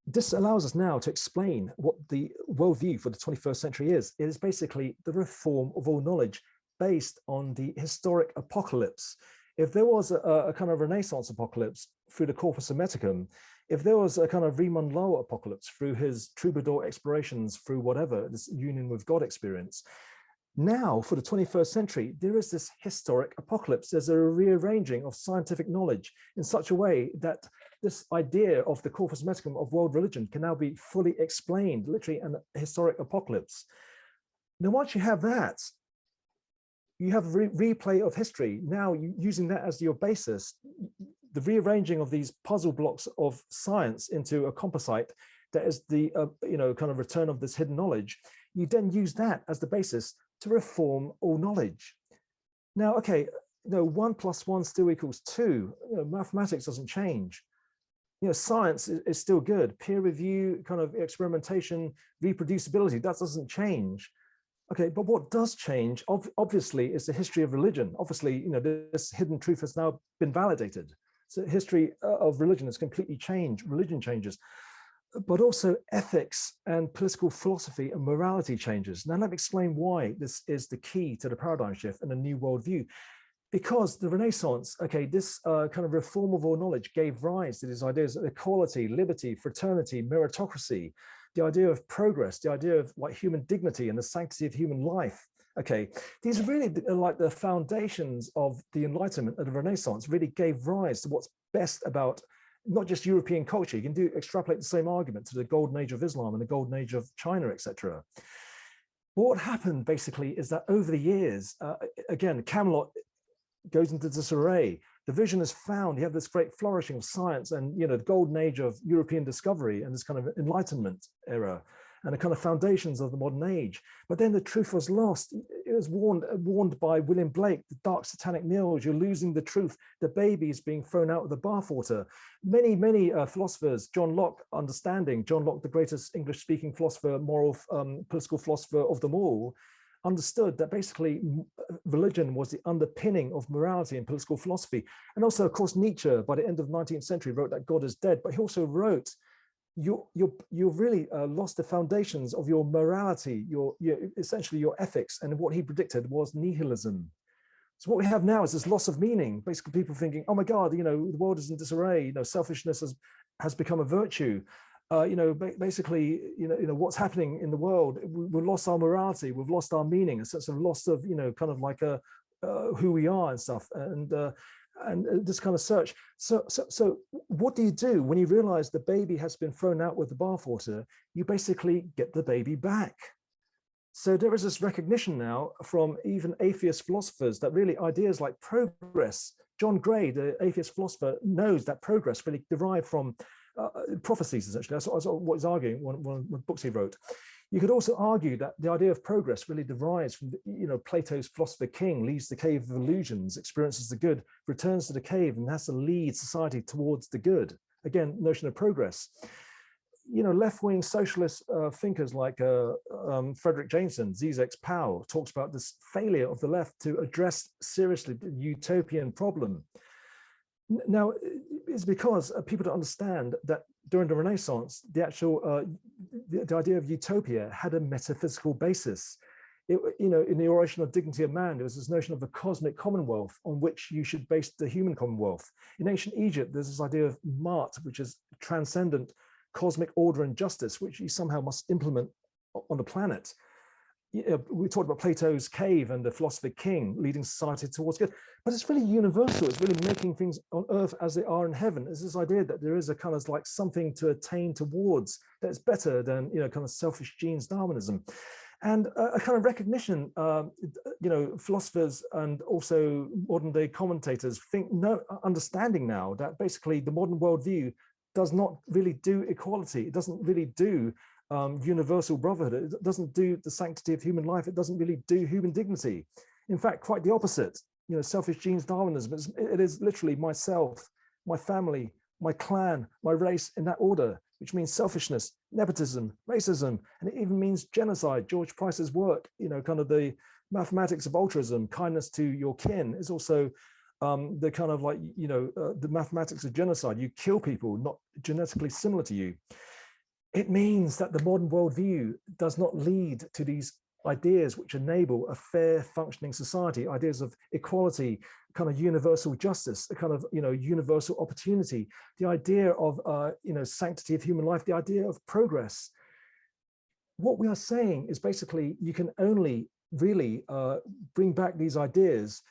This allows us now to explain what the worldview for the 21st century is. It is basically the reform of all knowledge based on the historic apocalypse. If there was a kind of Renaissance apocalypse through the Corpus Hermeticum, if there was a kind of Riemann Lull apocalypse through his troubadour explorations, through whatever, this union with God experience, now for the 21st century, there is this historic apocalypse. There's a rearranging of scientific knowledge in such a way that this idea of the corpus hermeticum of world religion can now be fully explained, literally an historic apocalypse. Now, once you have that, you have a replay of history. Now, using that as your basis, the rearranging of these puzzle blocks of science into a composite that is the kind of return of this hidden knowledge, you then use that as the basis to reform all knowledge. Now, 1 + 1 still equals 2. Mathematics doesn't change. Science is still good. Peer review, kind of experimentation, reproducibility, that doesn't change. Okay, but what does change, obviously, is the history of religion. Obviously, this hidden truth has now been validated. So history of religion has completely changed. Religion changes. But also ethics and political philosophy and morality changes. Now, let me explain why this is the key to the paradigm shift and a new worldview. Because the Renaissance, this kind of reform of all knowledge gave rise to these ideas of equality, liberty, fraternity, meritocracy, the idea of progress, the idea of like human dignity and the sanctity of human life. These really are like the foundations of the Enlightenment of the Renaissance, really gave rise to what's best about not just European culture. You can extrapolate the same argument to the golden age of Islam and the golden age of China, etc. What happened basically is that over the years, again, Camelot goes into disarray. The vision is found. You have this great flourishing of science and the golden age of European discovery and this kind of Enlightenment era and the kind of foundations of the modern age. But then the truth was lost. It was warned by William Blake, the dark satanic mills, you're losing the truth. The baby is being thrown out with the bathwater. Many philosophers, John Locke, the greatest English-speaking philosopher, moral political philosopher of them all, understood that basically religion was the underpinning of morality and political philosophy. And also, of course, Nietzsche, by the end of the 19th century, wrote that God is dead, but he also wrote, you've really lost the foundations of your morality, essentially your ethics, and what he predicted was nihilism. So what we have now is this loss of meaning. Basically, people thinking, oh my God, the world is in disarray. Selfishness has become a virtue. Basically, what's happening in the world. We've lost our morality. We've lost our meaning. A sense of loss of, kind of like who we are and stuff. And this kind of search. So what do you do when you realize the baby has been thrown out with the bathwater? You basically get the baby back. So there is this recognition now from even atheist philosophers that really ideas like progress, John Gray, the atheist philosopher, knows that progress really derived from prophecies, essentially. That's what he's arguing, one of the books he wrote. You could also argue that the idea of progress really derives from, Plato's philosopher king leaves the cave of illusions, experiences the good, returns to the cave, and has to lead society towards the good. Again, notion of progress. left-wing socialist thinkers like Frederick Jameson, Zizek's Powell, talks about this failure of the left to address seriously the utopian problem. Now, it's because people don't understand that during the Renaissance, the actual the idea of utopia had a metaphysical basis. In the Oration of Dignity of Man, there was this notion of the cosmic commonwealth on which you should base the human commonwealth. In ancient Egypt, there's this idea of Ma'at, which is transcendent cosmic order and justice, which you somehow must implement on the planet. We talked about Plato's cave and the philosopher king leading society towards good, but it's really universal. It's really making things on earth as they are in heaven. It's this idea that there is a kind of like something to attain towards that's better than, kind of selfish genes Darwinism. And a kind of recognition, philosophers and also modern day commentators understanding now that basically the modern worldview does not really do equality. It doesn't really do universal brotherhood. It doesn't do the sanctity of human life. It doesn't really do human dignity. In fact, quite the opposite. Selfish genes Darwinism, it is literally myself, my family, my clan, my race in that order, which means selfishness, nepotism, racism, and it even means genocide. George Price's work, kind of the mathematics of altruism, kindness to your kin, is also the kind of like, the mathematics of genocide. You kill people not genetically similar to you. It means that the modern worldview does not lead to these ideas which enable a fair functioning society, ideas of equality, kind of universal justice, a kind of, universal opportunity, the idea of, sanctity of human life, the idea of progress. What we are saying is basically you can only really bring back these ideas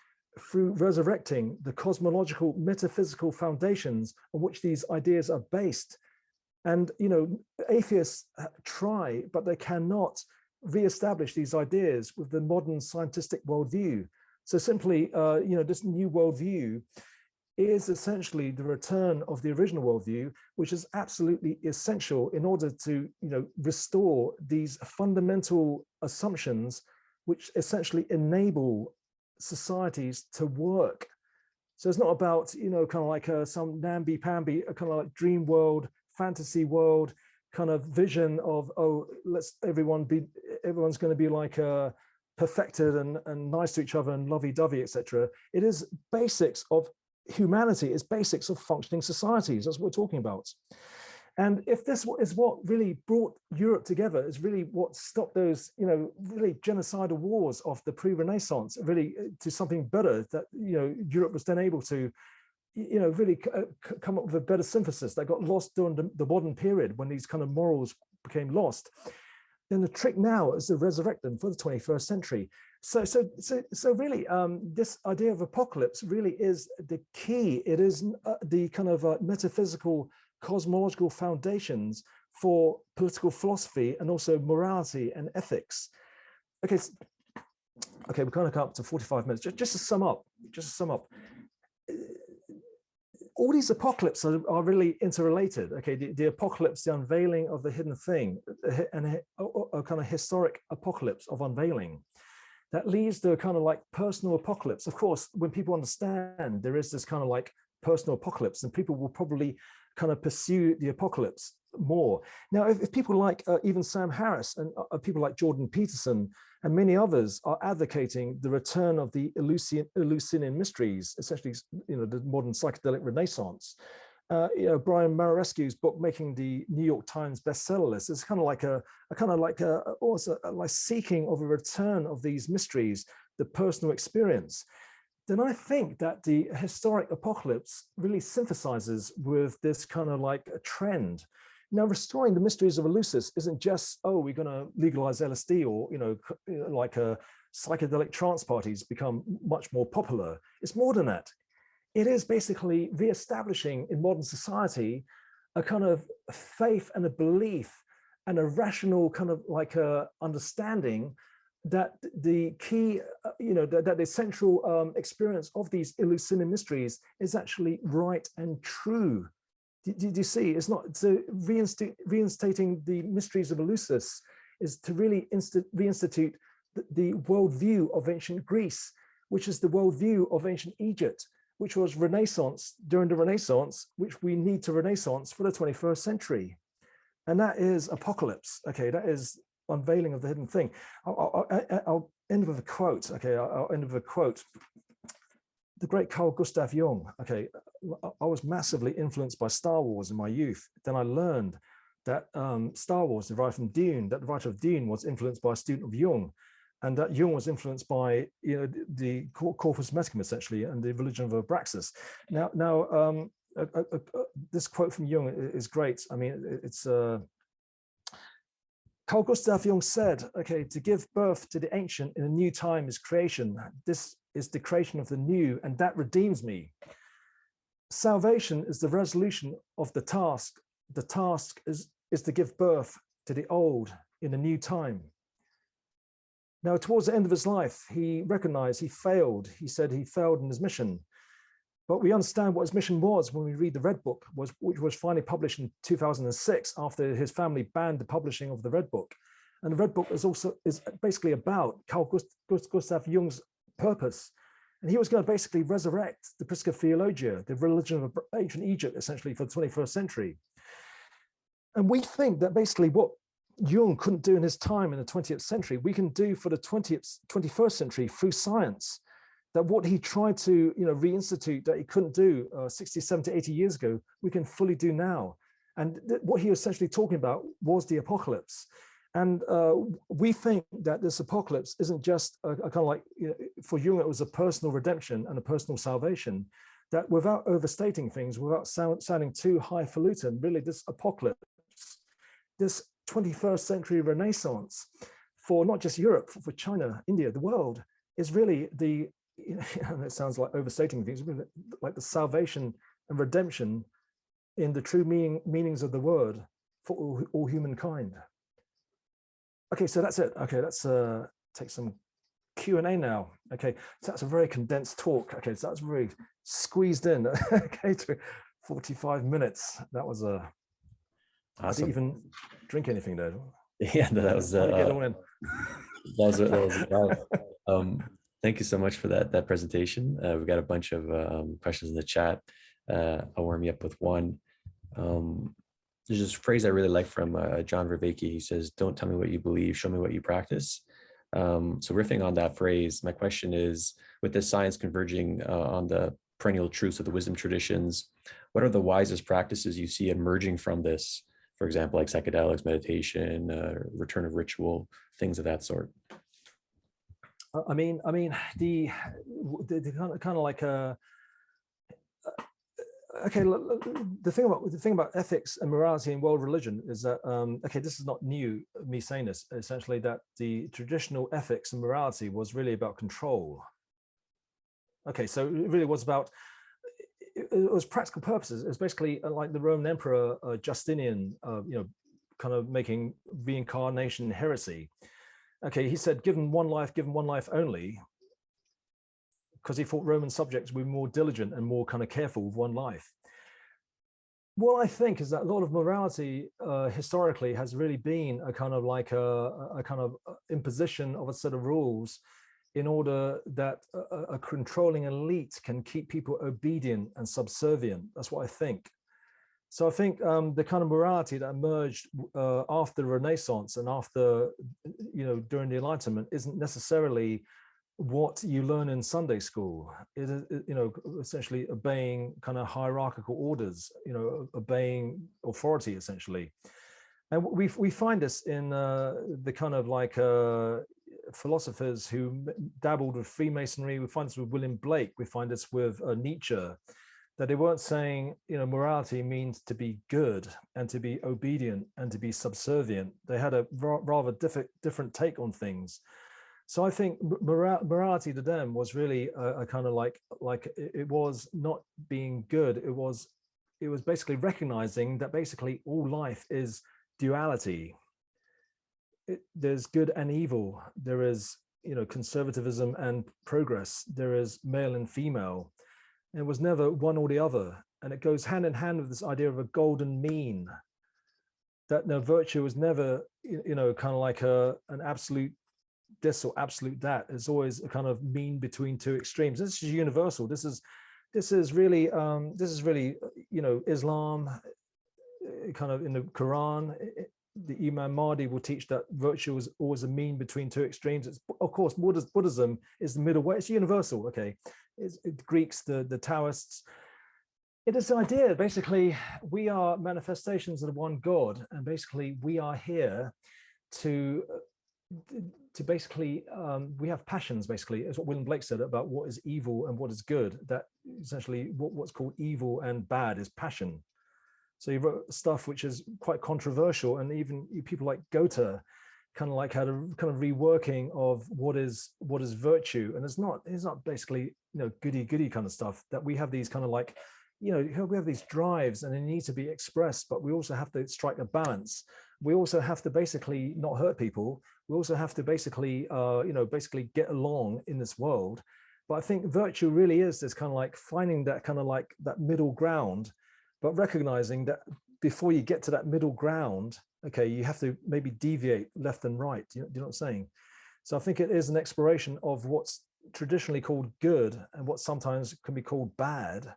through resurrecting the cosmological, metaphysical foundations on which these ideas are based. And, atheists try, but they cannot re-establish these ideas with the modern scientific worldview. So simply, this new worldview is essentially the return of the original worldview, which is absolutely essential in order to, restore these fundamental assumptions, which essentially enable societies to work. So it's not about, kind of like some namby-pamby, a kind of like dream world, fantasy world, kind of vision of, everyone's going to be like perfected and nice to each other and lovey-dovey, etc. It is basics of humanity, it's basics of functioning societies. That's what we're talking about. And if this is what really brought Europe together, is really what stopped those, really genocidal wars of the pre-Renaissance, really to something better, that, Europe was then able to, really come up with a better synthesis that got lost during the modern period when these kind of morals became lost. Then the trick now is to resurrect them for the 21st century. So really, this idea of apocalypse really is the key. It is the kind of metaphysical, cosmological foundations for political philosophy and also morality and ethics. Okay, we're going to come up to 45 minutes. Just to sum up, all these apocalypses are really interrelated. Okay, the apocalypse, the unveiling of the hidden thing, and a kind of historic apocalypse of unveiling. That leads to a kind of like personal apocalypse. Of course, when people understand there is this kind of like personal apocalypse, and people will probably kind of pursue the apocalypse more. Now, if people like even Sam Harris and people like Jordan Peterson and many others are advocating the return of the Eleusinian mysteries, essentially, the modern psychedelic renaissance. Brian Mararescu's book making the New York Times bestseller list is kind of like also like seeking of a return of these mysteries, the personal experience. Then I think that the historic apocalypse really synthesizes with this kind of like a trend. Now, restoring the mysteries of Eleusis isn't just, we're going to legalize LSD or, like psychedelic trance parties become much more popular. It's more than that. It is basically reestablishing in modern society a kind of faith and a belief and a rational kind of like a understanding that the key, that the central experience of these Eleusinian mysteries is actually right and true. Do you see? It's not, so reinstating the mysteries of Eleusis is to really reinstitute the worldview of ancient Greece, which is the worldview of ancient Egypt, which was Renaissance during the Renaissance, which we need to Renaissance for the 21st century. and that is apocalypse. Okay, that is unveiling of the hidden thing. I'll end with a quote. Okay, I'll end with a quote. The great Carl Gustav Jung. Okay, I was massively influenced by Star Wars in my youth. Then I learned that Star Wars derived from Dune, that the writer of Dune was influenced by a student of Jung, and that Jung was influenced by, you know, the corpus mysticum essentially, and the religion of Abraxas. Now, this quote from Jung is great. I mean, it's Carl Gustav Jung said, okay, to give birth to the ancient in a new time is creation. This is the creation of the new, and that redeems me. Salvation is the resolution of the task. The task is to give birth to the old in a new time. Now, towards the end of his life, he recognized he failed. He said he failed in his mission. But we understand what his mission was when we read the Red Book, which was finally published in 2006 after his family banned the publishing of the Red Book. And the Red Book is basically about Carl Gustav Jung's purpose. And he was going to basically resurrect the Prisca Theologia, the religion of ancient Egypt, essentially for the 21st century. And we think that basically what Jung couldn't do in his time in the 20th century, we can do for the 21st century through science. That what he tried to, you know, reinstitute that he couldn't do 60, 70, 80 years ago, we can fully do now. And what he was essentially talking about was the apocalypse. And we think that this apocalypse isn't just a kind of like, you know, for Jung, it was a personal redemption and a personal salvation, that without overstating things, without sounding too highfalutin, really this apocalypse, this 21st century renaissance for not just Europe, for China, India, the world, is really the, you know, it sounds like overstating things, like the salvation and redemption in the true meanings of the word for all humankind. Okay, so that's it. Okay, let's take some Q&A now. Okay, so that's a very condensed talk. Okay, so that's really squeezed in. Okay, to 45 minutes. That was a. Awesome. I didn't even drink anything there. Yeah, that was. That was. Thank you so much for that presentation. We've got a bunch of questions in the chat. I'll warm you up with one. There's this phrase I really like from John Vervaeke. He says, "Don't tell me what you believe, show me what you practice." So riffing on that phrase, my question is, with this science converging on the perennial truths of the wisdom traditions, what are the wisest practices you see emerging from this? For example, like psychedelics, meditation, return of ritual, things of that sort. I mean, the kind of like okay. The thing about ethics and morality in world religion is that okay, this is not new. Me saying this, essentially, that the traditional ethics and morality was really about control. Okay, so it really was about. It was practical purposes. It was basically like the Roman Emperor Justinian, you know, kind of making reincarnation heresy. Okay, he said, given one life only, because he thought Roman subjects were more diligent and more kind of careful with one life. What I think is that a lot of morality historically has really been a kind of like a kind of imposition of a set of rules in order that a controlling elite can keep people obedient and subservient. That's what I think. So I think the kind of morality that emerged after the Renaissance and after, you know, during the Enlightenment isn't necessarily what you learn in Sunday school. It is, you know, essentially obeying kind of hierarchical orders, you know, obeying authority essentially. And we find this in the kind of like philosophers who dabbled with Freemasonry. We find this with William Blake. We find this with Nietzsche, that they weren't saying, you know, morality means to be good and to be obedient and to be subservient. They had a rather different take on things. So I think morality to them was really a kind of like it was not being good. It was basically recognizing that basically all life is duality. There's good and evil. There is, you know, conservatism and progress. There is male and female. And it was never one or the other. And it goes hand in hand with this idea of a golden mean, that no, virtue was never, you know, kind of like an absolute this or absolute that. It's always a kind of mean between two extremes. This is universal. This is really, you know, Islam, kind of in the Quran, the Imam Mahdi will teach that virtue is always a mean between two extremes. It's, of course, Buddhism is the middle way. It's universal. Okay, it's Greeks, the Taoists. It is the idea, basically, we are manifestations of the one God, and basically we are here to basically, we have passions, basically, as what William Blake said about what is evil and what is good, that essentially what's called evil and bad is passion. So he wrote stuff which is quite controversial, and even people like Goethe kind of like had a kind of reworking of what is virtue, and it's not basically, you know, goody kind of stuff, that we have these kind of like, you know, we have these drives and they need to be expressed, but we also have to strike a balance. We also have to basically not hurt people. We also have to basically, you know, basically get along in this world. But I think virtue really is this kind of like finding that kind of like that middle ground, but recognizing that before you get to that middle ground, okay, you have to maybe deviate left and right. Do you know what I'm saying? So I think it is an exploration of what's traditionally called good and what sometimes can be called bad.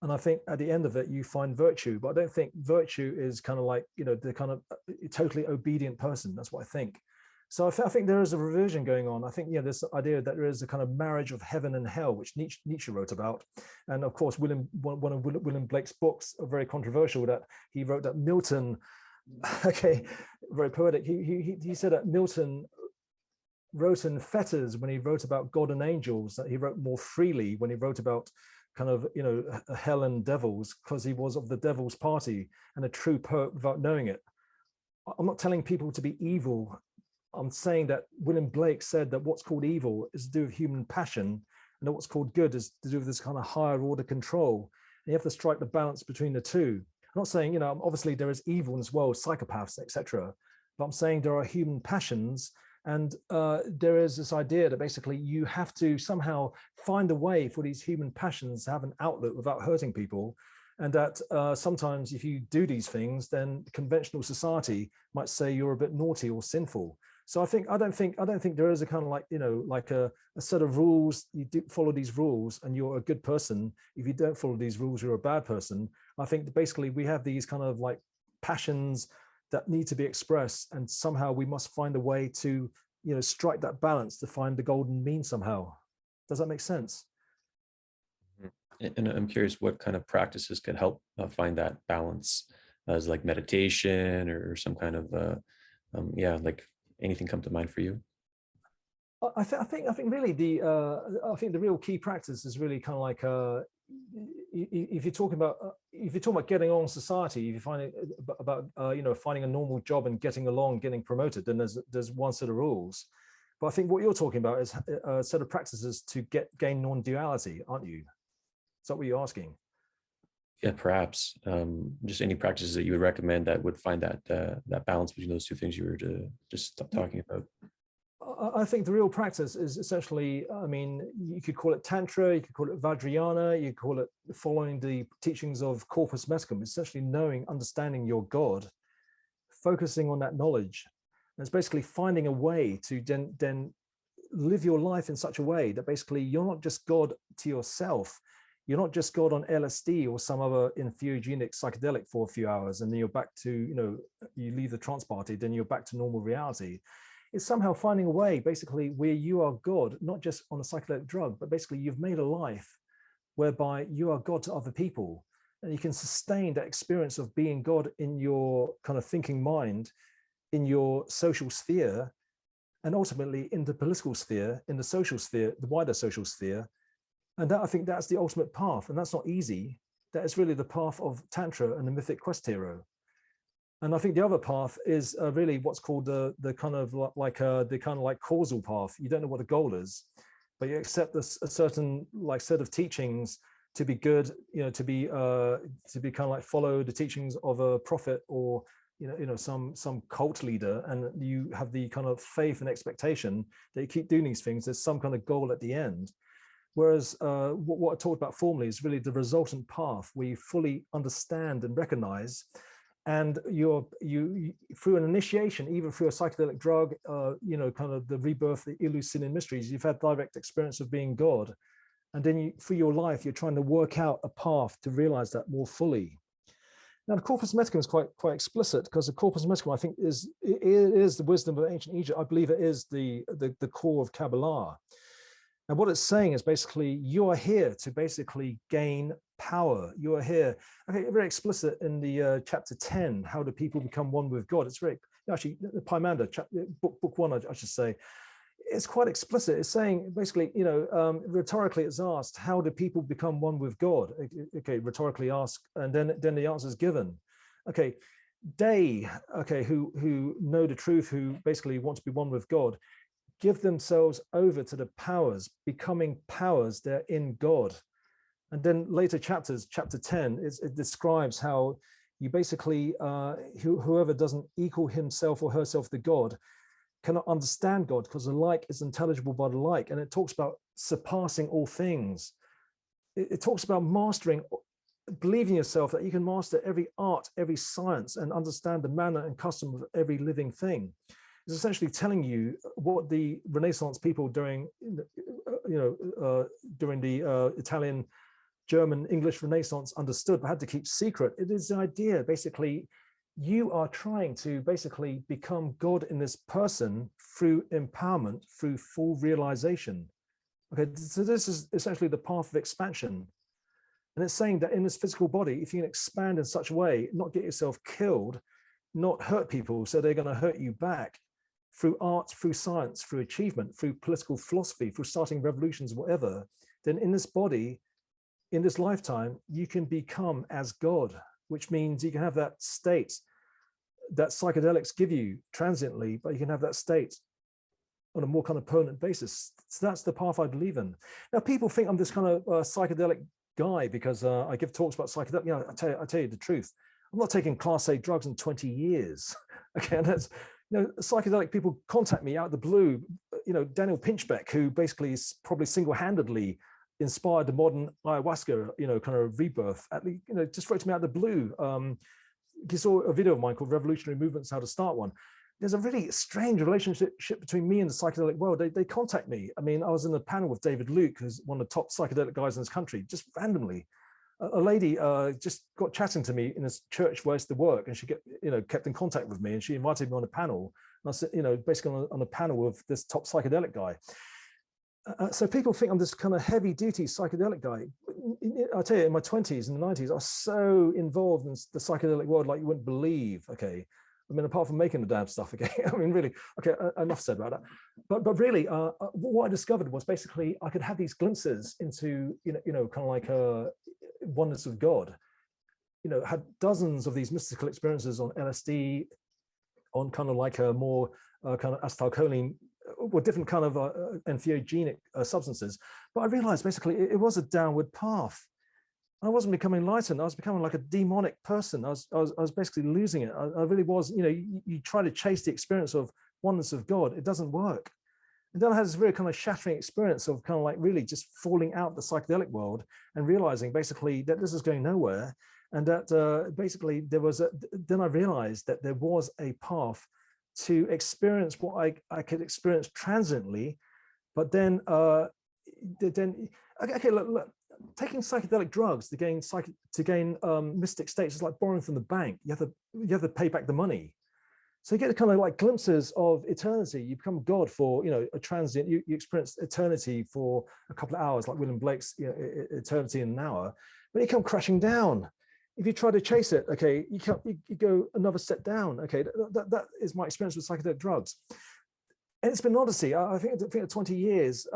And I think at the end of it, you find virtue, but I don't think virtue is kind of like, you know, the kind of totally obedient person. That's what I think. So I think there is a revision going on. I think, yeah, this idea that there is a kind of marriage of heaven and hell, which Nietzsche wrote about. And of course, one of William Blake's books are very controversial, that he wrote that Milton, okay, very poetic. He said that Milton wrote in fetters when he wrote about God and angels, that he wrote more freely when he wrote about kind of, you know, hell and devils, because he was of the devil's party and a true poet without knowing it. I'm not telling people to be evil. I'm saying that William Blake said that what's called evil is to do with human passion, and that what's called good is to do with this kind of higher order control. And you have to strike the balance between the two. I'm not saying, you know, obviously there is evil in this world, psychopaths, etc. But I'm saying there are human passions, and there is this idea that basically you have to somehow find a way for these human passions to have an outlet without hurting people. And that sometimes if you do these things, then conventional society might say you're a bit naughty or sinful. So I don't think there is a kind of like, you know, like a set of rules. You do follow these rules and you're a good person. If you don't follow these rules, you're a bad person. I think that basically we have these kind of like passions that need to be expressed, and somehow we must find a way to, you know, strike that balance to find the golden mean somehow. Does that make sense? And I'm curious what kind of practices can help find that balance, as like meditation or some kind of yeah, like anything come to mind for you? I think really I think the real key practice is really kind of like if you're talking about getting on society, if you find it about you know, finding a normal job and getting along, getting promoted, then there's one set of rules. But I think what you're talking about is a set of practices to gain non-duality, aren't you? Is that what you're asking? Yeah, perhaps just any practices that you would recommend that would find that that balance between those two things you were just talking about. I think the real practice is essentially, I mean, you could call it Tantra, you could call it Vajrayana, you could call it following the teachings of Corpus Mescum, essentially knowing, understanding your God, focusing on that knowledge. And it's basically finding a way to then live your life in such a way that basically you're not just God to yourself. You're not just God on LSD or some other entheogenic psychedelic for a few hours, and then you're back to, you know, you leave the trance party, then you're back to normal reality. It's somehow finding a way, basically, where you are God, not just on a psychedelic drug, but basically you've made a life whereby you are God to other people. And you can sustain that experience of being God in your kind of thinking mind, in your social sphere, and ultimately in the political sphere, in the social sphere, the wider social sphere. And that, I think that's the ultimate path. And that's not easy. That is really the path of Tantra and the mythic quest hero. And I think the other path is really what's called the kind of like causal path. You don't know what the goal is, but you accept a certain like set of teachings to be good, you know, to be kind of like follow the teachings of a prophet or some cult leader, and you have the kind of faith and expectation that you keep doing these things. There's some kind of goal at the end. Whereas what I talked about formally is really the resultant path where you fully understand and recognize. And you through an initiation, even through a psychedelic drug, kind of the rebirth, the Eleusinian mysteries, you've had direct experience of being God. And then through your life, you're trying to work out a path to realize that more fully. Now, the corpus meticum is quite explicit, because the corpus meticum, I think, is the wisdom of ancient Egypt. I believe it is the core of Kabbalah. And what it's saying is basically, you are here to basically gain power. You are here, okay, very explicit in the chapter 10, how do people become one with God? It's very, actually, the Pymander, book 1, I should say, it's quite explicit. It's saying basically, rhetorically, it's asked, how do people become one with God? Okay, rhetorically asked, and then the answer is given. Okay, they, okay, who know the truth, who basically want to be one with God, give themselves over to the powers, becoming powers, they're in God. And then later chapters, chapter 10, it describes how you basically, whoever doesn't equal himself or herself to God cannot understand God, because the like is intelligible by the like. And it talks about surpassing all things. It talks about mastering, believing yourself that you can master every art, every science, and understand the manner and custom of every living thing. It's essentially telling you what the Renaissance people during the Italian, German, English Renaissance understood, but had to keep secret. It is the idea, basically, you are trying to basically become God in this person through empowerment, through full realization. Okay, so this is essentially the path of expansion. And it's saying that in this physical body, if you can expand in such a way, not get yourself killed, not hurt people so they're going to hurt you back, through art, through science, through achievement, through political philosophy, through starting revolutions, whatever, then in this body, in this lifetime, you can become as God, which means you can have that state that psychedelics give you transiently, but you can have that state on a more kind of permanent basis. So that's the path I believe in. Now, people think I'm this kind of psychedelic guy because I give talks about psychedelic. I tell you the truth. I'm not taking class A drugs in 20 years. Okay, and that's, psychedelic people contact me out of the blue. Daniel Pinchbeck, who basically is probably single-handedly inspired the modern ayahuasca, kind of rebirth. At least, just wrote to me out of the blue. You saw a video of mine called "Revolutionary Movements: How to Start One." There's a really strange relationship between me and the psychedelic world. They contact me. I mean, I was in a panel with David Luke, who's one of the top psychedelic guys in this country, just randomly. A lady just got chatting to me in this church where I used to work, and she kept in contact with me, and she invited me on a panel. And I said, basically on a panel with this top psychedelic guy. So people think I'm this kind of heavy duty psychedelic guy. I'll tell you, in my 20s and 90s, I was so involved in the psychedelic world like you wouldn't believe. Okay. I mean, apart from making the damn stuff, okay. I mean, really, okay, enough said about that. But really, what I discovered was basically I could have these glimpses into, kind of like oneness of God. Had dozens of these mystical experiences on LSD, on kind of like a more kind of acetylcholine, or different kind of entheogenic substances. But I realized basically it was a downward path. I wasn't becoming enlightened. I was becoming like a demonic person. I was basically losing it. I really was, you try to chase the experience of oneness of God, it doesn't work. And then I had this very kind of shattering experience of kind of like really just falling out the psychedelic world and realizing basically that this is going nowhere. And that basically then I realized that there was a path to experience what I could experience transiently, but then okay, look, taking psychedelic drugs to gain mystic states is like borrowing from the bank. You have to pay back the money. So you get kind of like glimpses of eternity. You become God for a transient. You experience eternity for a couple of hours, like William Blake's eternity in an hour, but you come crashing down. If you try to chase it, okay, you go another step down. Okay, that is my experience with psychedelic drugs. And it's been an odyssey. I think 20 years,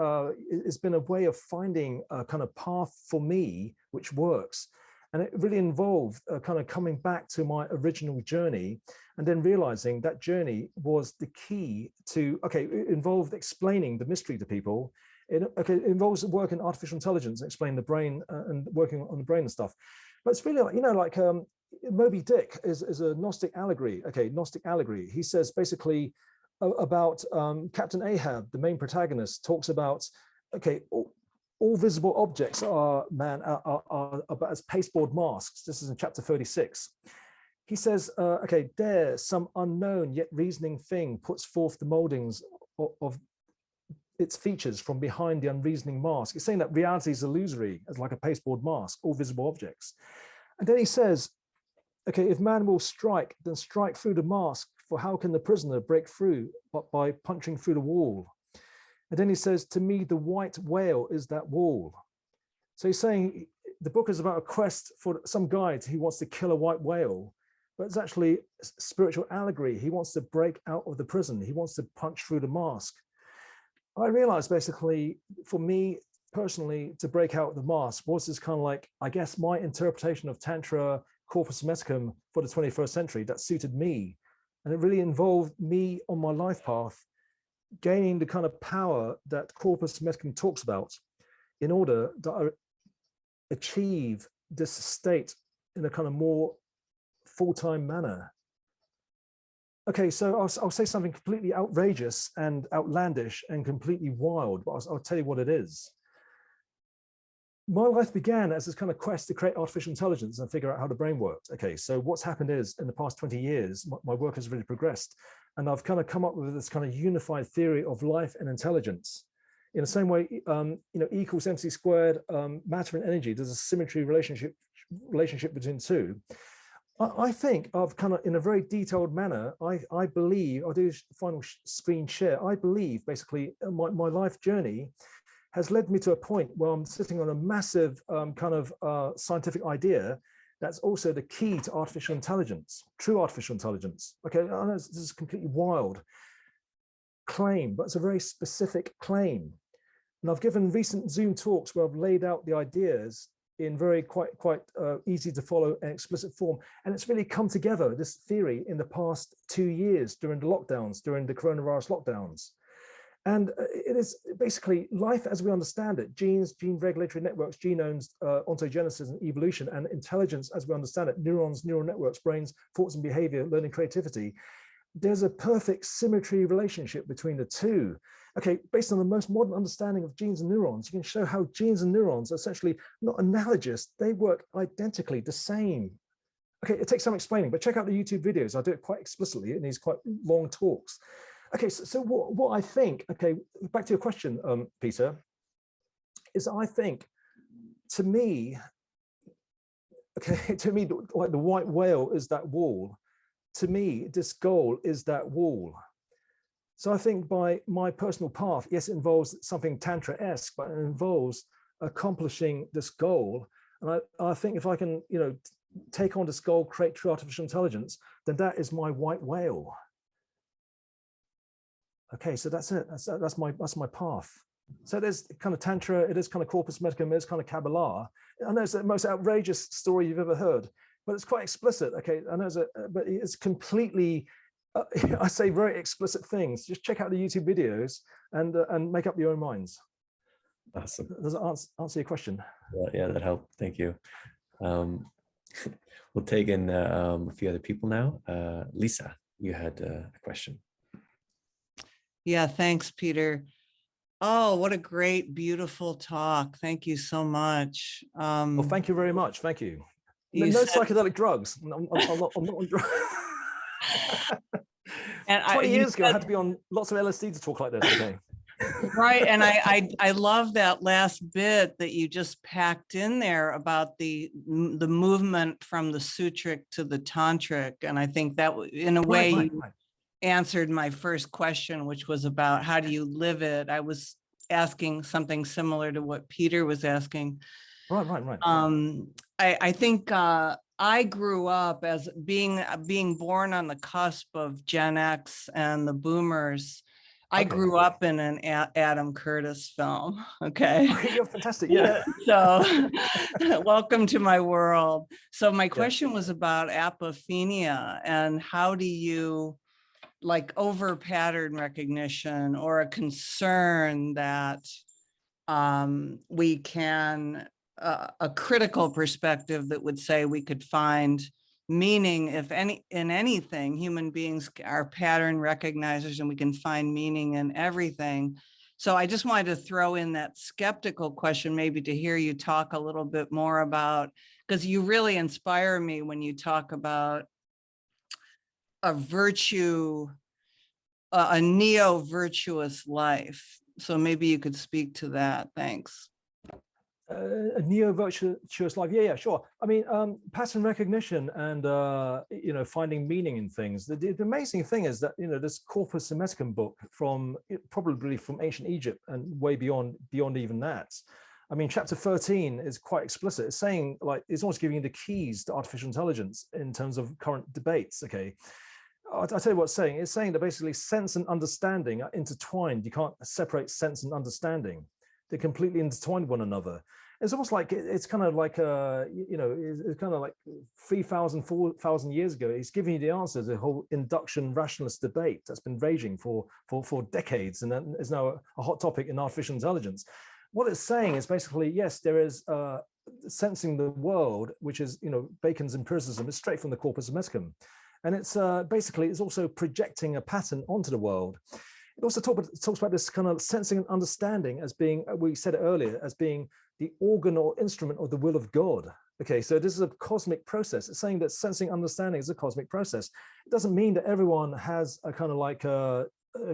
it's been a way of finding a kind of path for me, which works. And it really involved kind of coming back to my original journey and then realizing that journey was the key to, okay, it involved explaining the mystery to people. It involves work in artificial intelligence, explaining the brain and working on the brain and stuff. But it's really like, Moby Dick is a Gnostic allegory. Okay, Gnostic allegory. He says basically about Captain Ahab, the main protagonist, talks about, okay, all visible objects are about as pasteboard masks. This is in chapter 36. He says, okay, there some unknown yet reasoning thing puts forth the moldings of its features from behind the unreasoning mask. It's saying that reality is illusory, as like a pasteboard mask, all visible objects. And then he says, okay, if man will strike, then strike through the mask, for how can the prisoner break through but by punching through the wall? And then he says, to me, the white whale is that wall. So he's saying the book is about a quest for some guy who wants to kill a white whale, but it's actually a spiritual allegory. He wants to break out of the prison. He wants to punch through the mask. I realized basically, for me personally, to break out of the mask was this kind of like, I guess, my interpretation of Tantra Corpus Hermeticum for the 21st century that suited me. And it really involved me on my life path, gaining the kind of power that Corpus Hermeticum talks about in order that I achieve this state in a kind of more full-time manner. Okay, so I'll say something completely outrageous and outlandish and completely wild, but I'll tell you what it is. My life began as this kind of quest to create artificial intelligence and figure out how the brain worked. Okay, so what's happened is in the past 20 years, my work has really progressed, and I've kind of come up with this kind of unified theory of life and intelligence. In the same way, E equals MC squared, matter and energy, there's a symmetry relationship between the two. I think of kind of in a very detailed manner, I believe, I'll do a final screen share, I believe basically my life journey has led me to a point where I'm sitting on a massive kind of scientific idea that's also the key to artificial intelligence, true artificial intelligence. Okay, I know this is a completely wild claim, but it's a very specific claim. And I've given recent Zoom talks where I've laid out the ideas in very quite easy to follow and explicit form. And it's really come together, this theory, in the past 2 years during the lockdowns, during the coronavirus lockdowns. And it is basically life as we understand it, genes, gene regulatory networks, genomes, ontogenesis and evolution, and intelligence as we understand it, neurons, neural networks, brains, thoughts and behavior, learning, creativity. There's a perfect symmetry relationship between the two. Okay, based on the most modern understanding of genes and neurons, you can show how genes and neurons are essentially not analogous, they work identically the same. Okay, it takes some explaining, but check out the YouTube videos. I do it quite explicitly in these quite long talks. Okay, so what I think, okay, back to your question, Peter, is I think, to me, okay, to me, like the white whale is that wall. To me, this goal is that wall. So I think by my personal path, yes, it involves something Tantra-esque, but it involves accomplishing this goal. And I think if I can, take on this goal, create true artificial intelligence, then that is my white whale. Okay, so that's it. That's my path. So there's kind of Tantra, it is kind of Corpus Hermeticum, it is kind of Kabbalah. I know it's the most outrageous story you've ever heard, but it's quite explicit. Okay, I know but it's completely, I say very explicit things. Just check out the YouTube videos and make up your own minds. Awesome. Does it answer your question? Yeah, that helped. Thank you. We'll take in a few other people now. Lisa, you had a question. Yeah, thanks, Peter. Oh, what a great, beautiful talk. Thank you so much. Well, thank you very much. Thank you. No psychedelic drugs. I'm not on drugs. And 20 years ago, I had to be on lots of LSD to talk like this. Okay. Right. And I love that last bit that you just packed in there about the movement from the sutric to the tantric. And I think that in a way right. Answered my first question, which was about how do you live it? I was asking something similar to what Peter was asking. Right. I think I grew up as being born on the cusp of Gen X and the boomers. I grew up in an Adam Curtis film. Okay. You're fantastic. Yeah. So welcome to my world. So my question was about apophenia and how do you, like, over pattern recognition or a concern that we can, a critical perspective that would say we could find meaning in anything. Human beings are pattern recognizers and we can find meaning in everything. So I just wanted to throw in that skeptical question, maybe to hear you talk a little bit more about, because you really inspire me when you talk about a virtue, a neo-virtuous life. So maybe you could speak to that. Thanks. A neo-virtuous life. Yeah, sure. I mean, pattern recognition and finding meaning in things. The amazing thing is that this Corpus Hermeticum book from probably from ancient Egypt and way beyond even that. I mean, chapter 13 is quite explicit. It's saying, like, it's almost giving you the keys to artificial intelligence in terms of current debates. Okay, I'll tell you what it's saying. It's saying that basically sense and understanding are intertwined. You can't separate sense and understanding. They're completely intertwined with one another. It's almost like it's kind of like it's kind of like 3,000, 4,000 years ago. It's giving you the answer to the whole induction rationalist debate that's been raging for decades, and that is now a hot topic in artificial intelligence. What it's saying is basically, yes, there is sensing the world, which is Bacon's empiricism. It's straight from the Corpus Hermeticum, and it's basically it's also projecting a pattern onto the world. It also talks about this kind of sensing and understanding as being, we said it earlier, as being the organ or instrument of the will of God. Okay, so this is a cosmic process. It's saying that sensing and understanding is a cosmic process. It doesn't mean that everyone has a kind of like a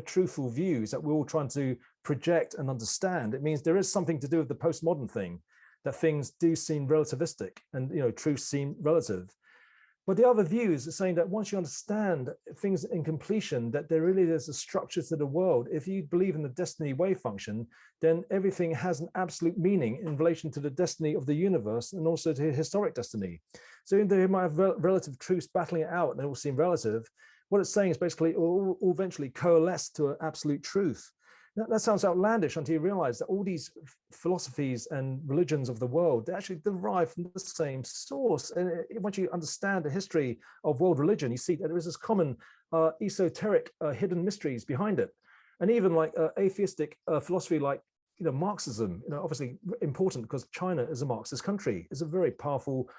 truthful views that we're all trying to project and understand. It means there is something to do with the postmodern thing, that things do seem relativistic and truths seem relative. But the other views are saying that once you understand things in completion, that there really is a structure to the world. If you believe in the destiny wave function, then everything has an absolute meaning in relation to the destiny of the universe and also to historic destiny. So they might have relative truths battling it out and they all seem relative. What it's saying is basically it will eventually coalesce to an absolute truth. That sounds outlandish until you realize that all these philosophies and religions of the world, they actually derive from the same source. And once you understand the history of world religion, you see that there is this common esoteric hidden mysteries behind it. And even like atheistic philosophy like Marxism, obviously important because China is a Marxist country. It's a very powerful,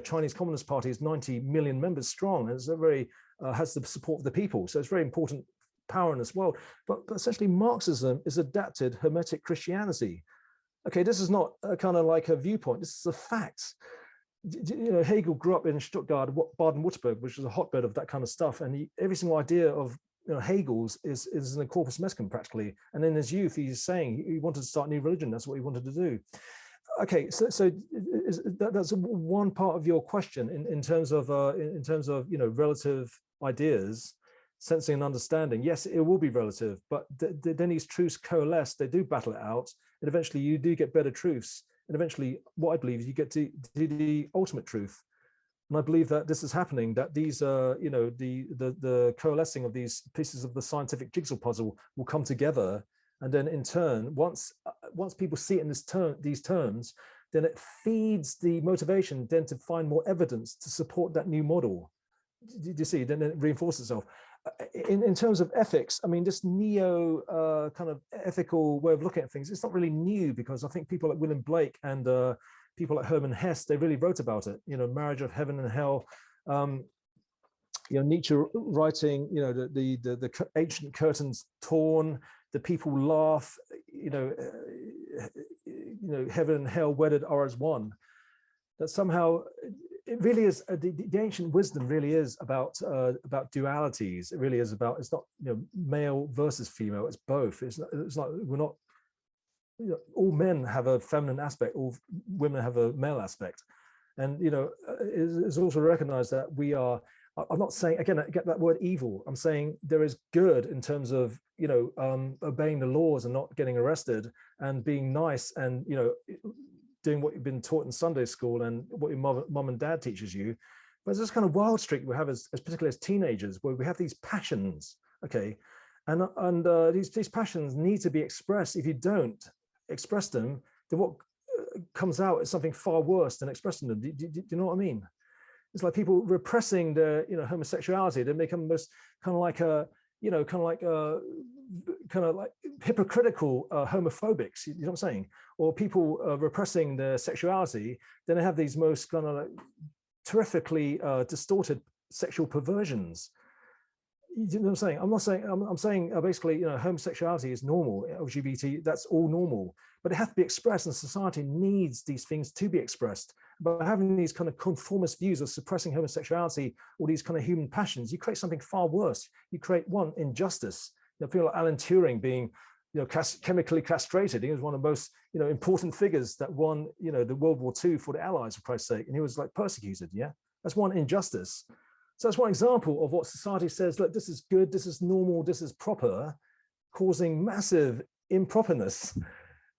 Chinese Communist Party is 90 million members strong. And it's a very, has the support of the people. So it's very important power in this world, but essentially Marxism is adapted Hermetic Christianity. Okay, this is not a kind of like a viewpoint, this is a fact. Hegel grew up in Stuttgart, Baden-Württemberg, which is a hotbed of that kind of stuff, and every single idea of Hegel's is in the Corpus Hermeticum practically, and in his youth he's saying he wanted to start a new religion, that's what he wanted to do. Okay, so that's one part of your question in terms of relative ideas. Sensing and understanding, yes, it will be relative, but then these truths coalesce, they do battle it out, and eventually you do get better truths, and eventually what I believe is you get to the ultimate truth. And I believe that this is happening, that these the coalescing of these pieces of the scientific jigsaw puzzle will come together, and then in turn, once people see it in these terms, then it feeds the motivation then to find more evidence to support that new model. Do you see? Then it reinforces itself. In terms of ethics, I mean, this neo kind of ethical way of looking at things, it's not really new, because I think people like William Blake and people like Hermann Hesse, they really wrote about it, marriage of heaven and hell. Nietzsche writing, the ancient curtains torn, the people laugh, heaven and hell wedded are as one. That somehow it really is the ancient wisdom really is about dualities. It really is about, it's not male versus female, it's both. It's like we're not, all men have a feminine aspect, all women have a male aspect, and it's also recognized that we are, I'm not saying, again, I get that word evil, I'm saying there is good in terms of obeying the laws and not getting arrested and being nice and doing what you've been taught in Sunday school and what your mom and dad teaches you. But there's this kind of wild streak we have as particularly as teenagers, where we have these passions, okay, and these passions need to be expressed. If you don't express them, then what comes out is something far worse than expressing them. Do you know what I mean? It's like people repressing their homosexuality. They become this kind of like a kind of like hypocritical homophobics, you know what I'm saying? Or people repressing their sexuality, then they have these most kind of like terrifically distorted sexual perversions. You know what I'm saying? I'm saying basically, homosexuality is normal, LGBT, that's all normal, but it has to be expressed, and society needs these things to be expressed. But having these kind of conformist views of suppressing homosexuality, or these kind of human passions, you create something far worse. You create one, injustice. People like Alan Turing being, chemically castrated. He was one of the most, important figures that won, the World War II for the Allies, for Christ's sake. And he was like persecuted. Yeah, that's one injustice. So that's one example of what society says, look, this is good, this is normal, this is proper, causing massive improperness.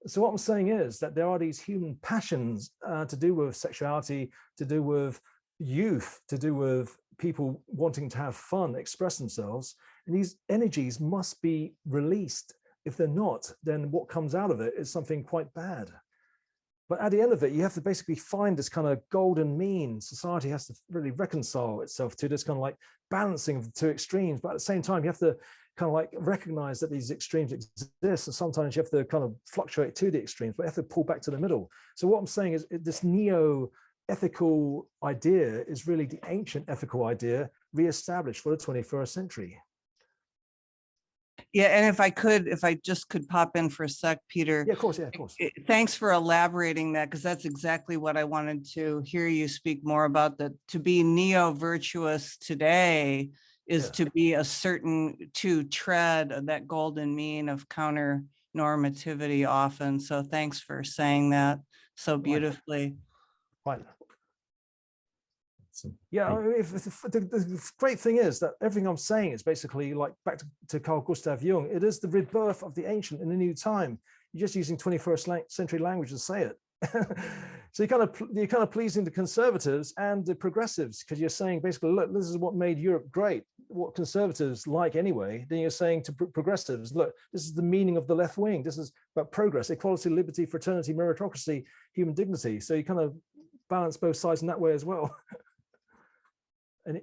So what I'm saying is that there are these human passions to do with sexuality, to do with youth, to do with people wanting to have fun, express themselves. And these energies must be released. If they're not, then what comes out of it is something quite bad. But at the end of it, you have to basically find this kind of golden mean. Society has to really reconcile itself to this kind of like balancing of the two extremes. But at the same time, you have to kind of like recognize that these extremes exist. And sometimes you have to kind of fluctuate to the extremes, but you have to pull back to the middle. So what I'm saying is this neo-ethical idea is really the ancient ethical idea reestablished for the 21st century. Yeah, and if I just could pop in for a sec, Peter. Yeah, of course. Thanks for elaborating that, because that's exactly what I wanted to hear you speak more about. That to be neo-virtuous today is to be to tread that golden mean of counter normativity often. So thanks for saying that so beautifully. Right. Yeah, the great thing is that everything I'm saying is basically like back to Carl Gustav Jung. It is the rebirth of the ancient in the new time. You're just using 21st century language to say it. So you're kind of pleasing the conservatives and the progressives, because you're saying basically, look, this is what made Europe great, what conservatives like anyway. Then you're saying to progressives, look, this is the meaning of the left wing. This is about progress, equality, liberty, fraternity, meritocracy, human dignity. So you kind of balance both sides in that way as well.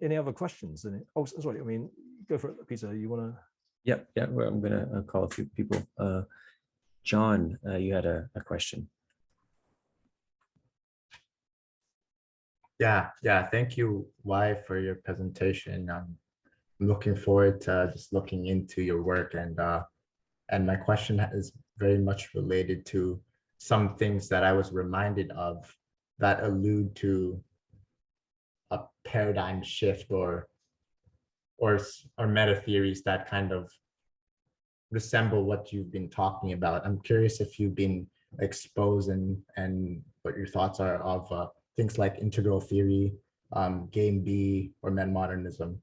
Any other questions? Oh, sorry. I mean, go for it, Peter. You want to? Yeah. Well, I'm going to call a few people. John, you had a question. Yeah. Thank you, Y, for your presentation. I'm looking forward to just looking into your work, and my question is very much related to some things that I was reminded of that allude to a paradigm shift or meta theories that kind of resemble what you've been talking about. I'm curious if you've been exposed and what your thoughts are of things like integral theory, game B, or metamodernism.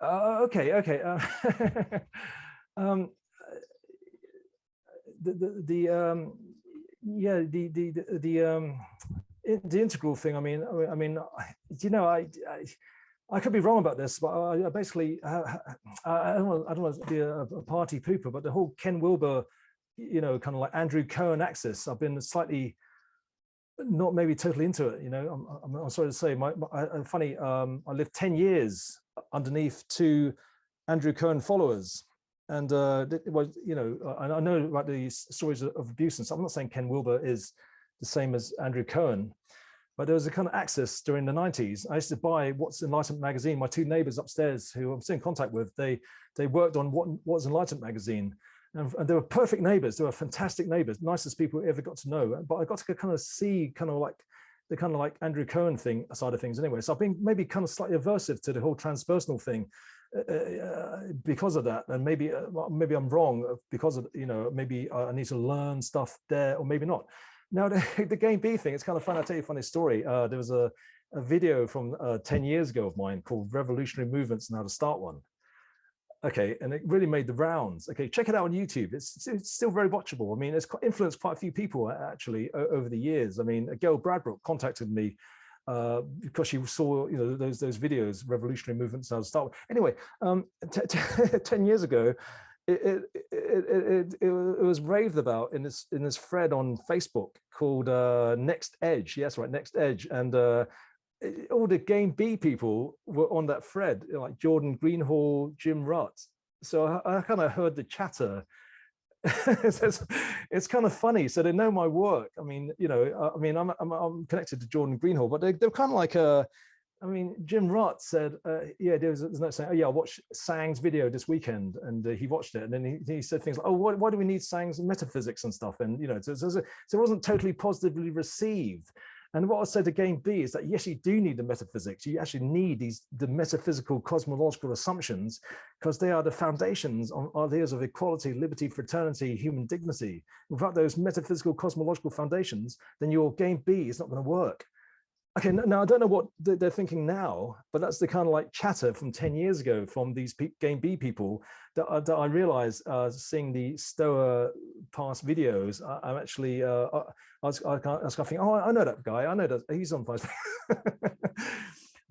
Okay. The integral thing. I mean, I could be wrong about this, but I basically I don't want to be a party pooper, but the whole Ken Wilber, kind of like Andrew Cohen axis, I've been slightly not maybe totally into it. I'm sorry to say, funny. I lived 10 years underneath two Andrew Cohen followers. And it was, and I know about the stories of abuse and stuff. I'm not saying Ken Wilber is the same as Andrew Cohen, but there was a kind of axis during the 90s. I used to buy What's Enlightenment magazine. My two neighbors upstairs, who I'm still in contact with, they worked on What's Enlightenment magazine. And they were perfect neighbors. They were fantastic neighbors, nicest people I ever got to know. But I got to kind of see kind of like Andrew Cohen thing side of things anyway. So I've been maybe kind of slightly aversive to the whole transpersonal thing because of that. And maybe I'm wrong because of, maybe I need to learn stuff there, or maybe not. Now, the game B thing, it's kind of fun. I'll tell you a funny story. There was a video from 10 years ago of mine called Revolutionary Movements and How to Start One. Okay, and it really made the rounds. Okay, check it out on YouTube. It's still very watchable. I mean, it's influenced quite a few people actually over the years. I mean, Gail Bradbrook contacted me because she saw those videos, Revolutionary Movements, how to start. Anyway, 10 years ago, it was raved about in this thread on Facebook called Next Edge. Yes, right, Next Edge, and all the Game B people were on that thread, like Jordan Greenhall, Jim Rutt. So I kind of heard the chatter. It's kind of funny. So they know my work. I mean, I'm connected to Jordan Greenhall, but they're kind of like Jim Rutt said, there's no saying, oh yeah, I watched Tsang's video this weekend, and he watched it, and then he said things like, oh, why do we need Tsang's metaphysics and stuff? And so it wasn't totally positively received. And what I said to game B is that yes, you do need the metaphysics. You actually need the metaphysical cosmological assumptions, because they are the foundations on ideas of equality, liberty, fraternity, human dignity. Without those metaphysical cosmological foundations, then your game B is not going to work. Okay, now I don't know what they're thinking now, but that's the kind of like chatter from 10 years ago from these game B people that I realized seeing the Stoa past videos. I'm actually, I was thinking, oh, I know that guy. I know that he's on Facebook.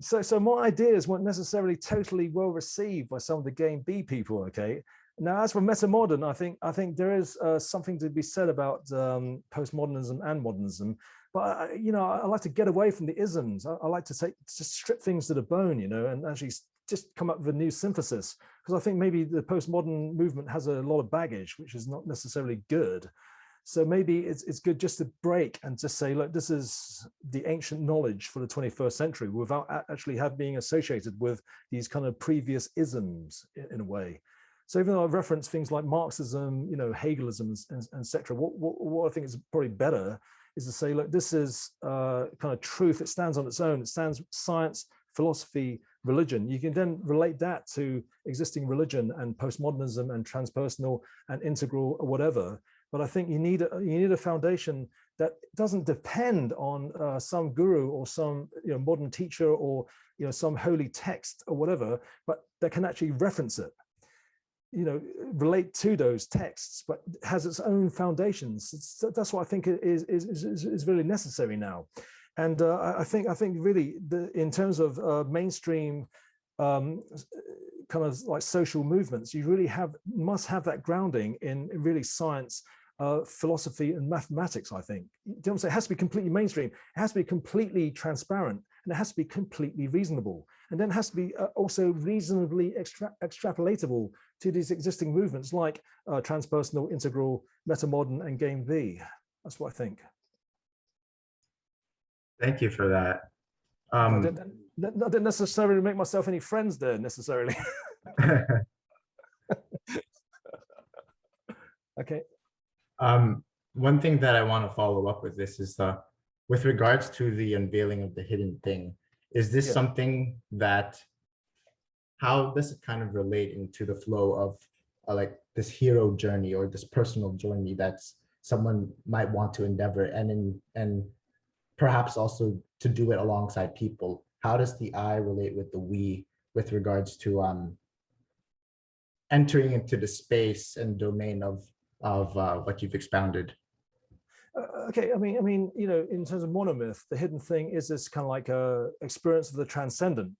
So my ideas weren't necessarily totally well received by some of the game B people. Okay. Now, as for metamodern, I think there is something to be said about postmodernism and modernism. But you know, I like to get away from the isms. I like to just strip things to the bone, you know, and actually just come up with a new synthesis. Because I think maybe the postmodern movement has a lot of baggage, which is not necessarily good. So maybe it's good just to break and just say, look, this is the ancient knowledge for the 21st century, without actually being associated with these kind of previous isms in a way. So even though I've referenced things like Marxism, you know, Hegelism, and et cetera, what I think is probably better is to say, look, this is kind of truth. It stands on its own. It stands science, philosophy, religion. You can then relate that to existing religion and postmodernism and transpersonal and integral or whatever. But I think you need a foundation that doesn't depend on some guru or some modern teacher or some holy text or whatever, but that can actually reference it. Relate to those texts, but has its own foundations. That's what I think is really necessary now. And I think really in terms of mainstream kind of like social movements, you really must have that grounding in really science, philosophy, and mathematics. I think. Do you know what I'm saying? It has to be completely mainstream. It has to be completely transparent, and it has to be completely reasonable. And then it has to be also reasonably extrapolatable to these existing movements like transpersonal, integral, metamodern, and game V. That's what I think. Thank you for that. I didn't necessarily make myself any friends there necessarily. Okay. One thing that I want to follow up with this is with regards to the unveiling of the hidden thing. Is this something that, how does it kind of relate into the flow of like this hero journey or this personal journey that's someone might want to endeavor and perhaps also to do it alongside people? How does the I relate with the we with regards to entering into the space and domain of what you've expounded? Okay, I mean, in terms of monomyth, the hidden thing is this kind of like a experience of the transcendent,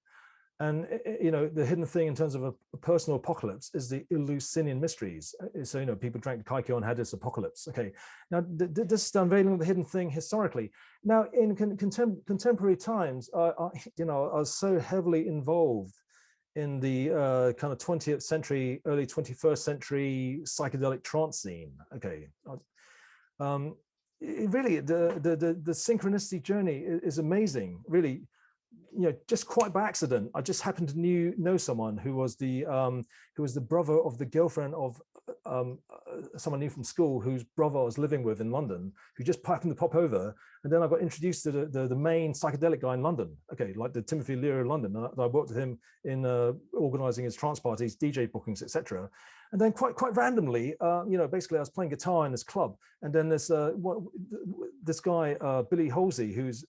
and the hidden thing in terms of a personal apocalypse is the Eleusinian mysteries. So people drank kaikyo and had this apocalypse. Okay, now this is the unveiling of the hidden thing historically. Now in contemporary times, I was so heavily involved in the kind of 20th century, early 21st century psychedelic trance scene. Okay. Really, the synchronicity journey is amazing. Really, just quite by accident, I just happened to know someone who was the brother of the girlfriend of someone I knew from school, whose brother I was living with in London, who just happened to pop over, and then I got introduced to the main psychedelic guy in London. Okay, like the Timothy Leary of London. I worked with him in organizing his trance parties, DJ bookings, etc. And then quite randomly, basically I was playing guitar in this club, and then this guy, Billy Halsey, who's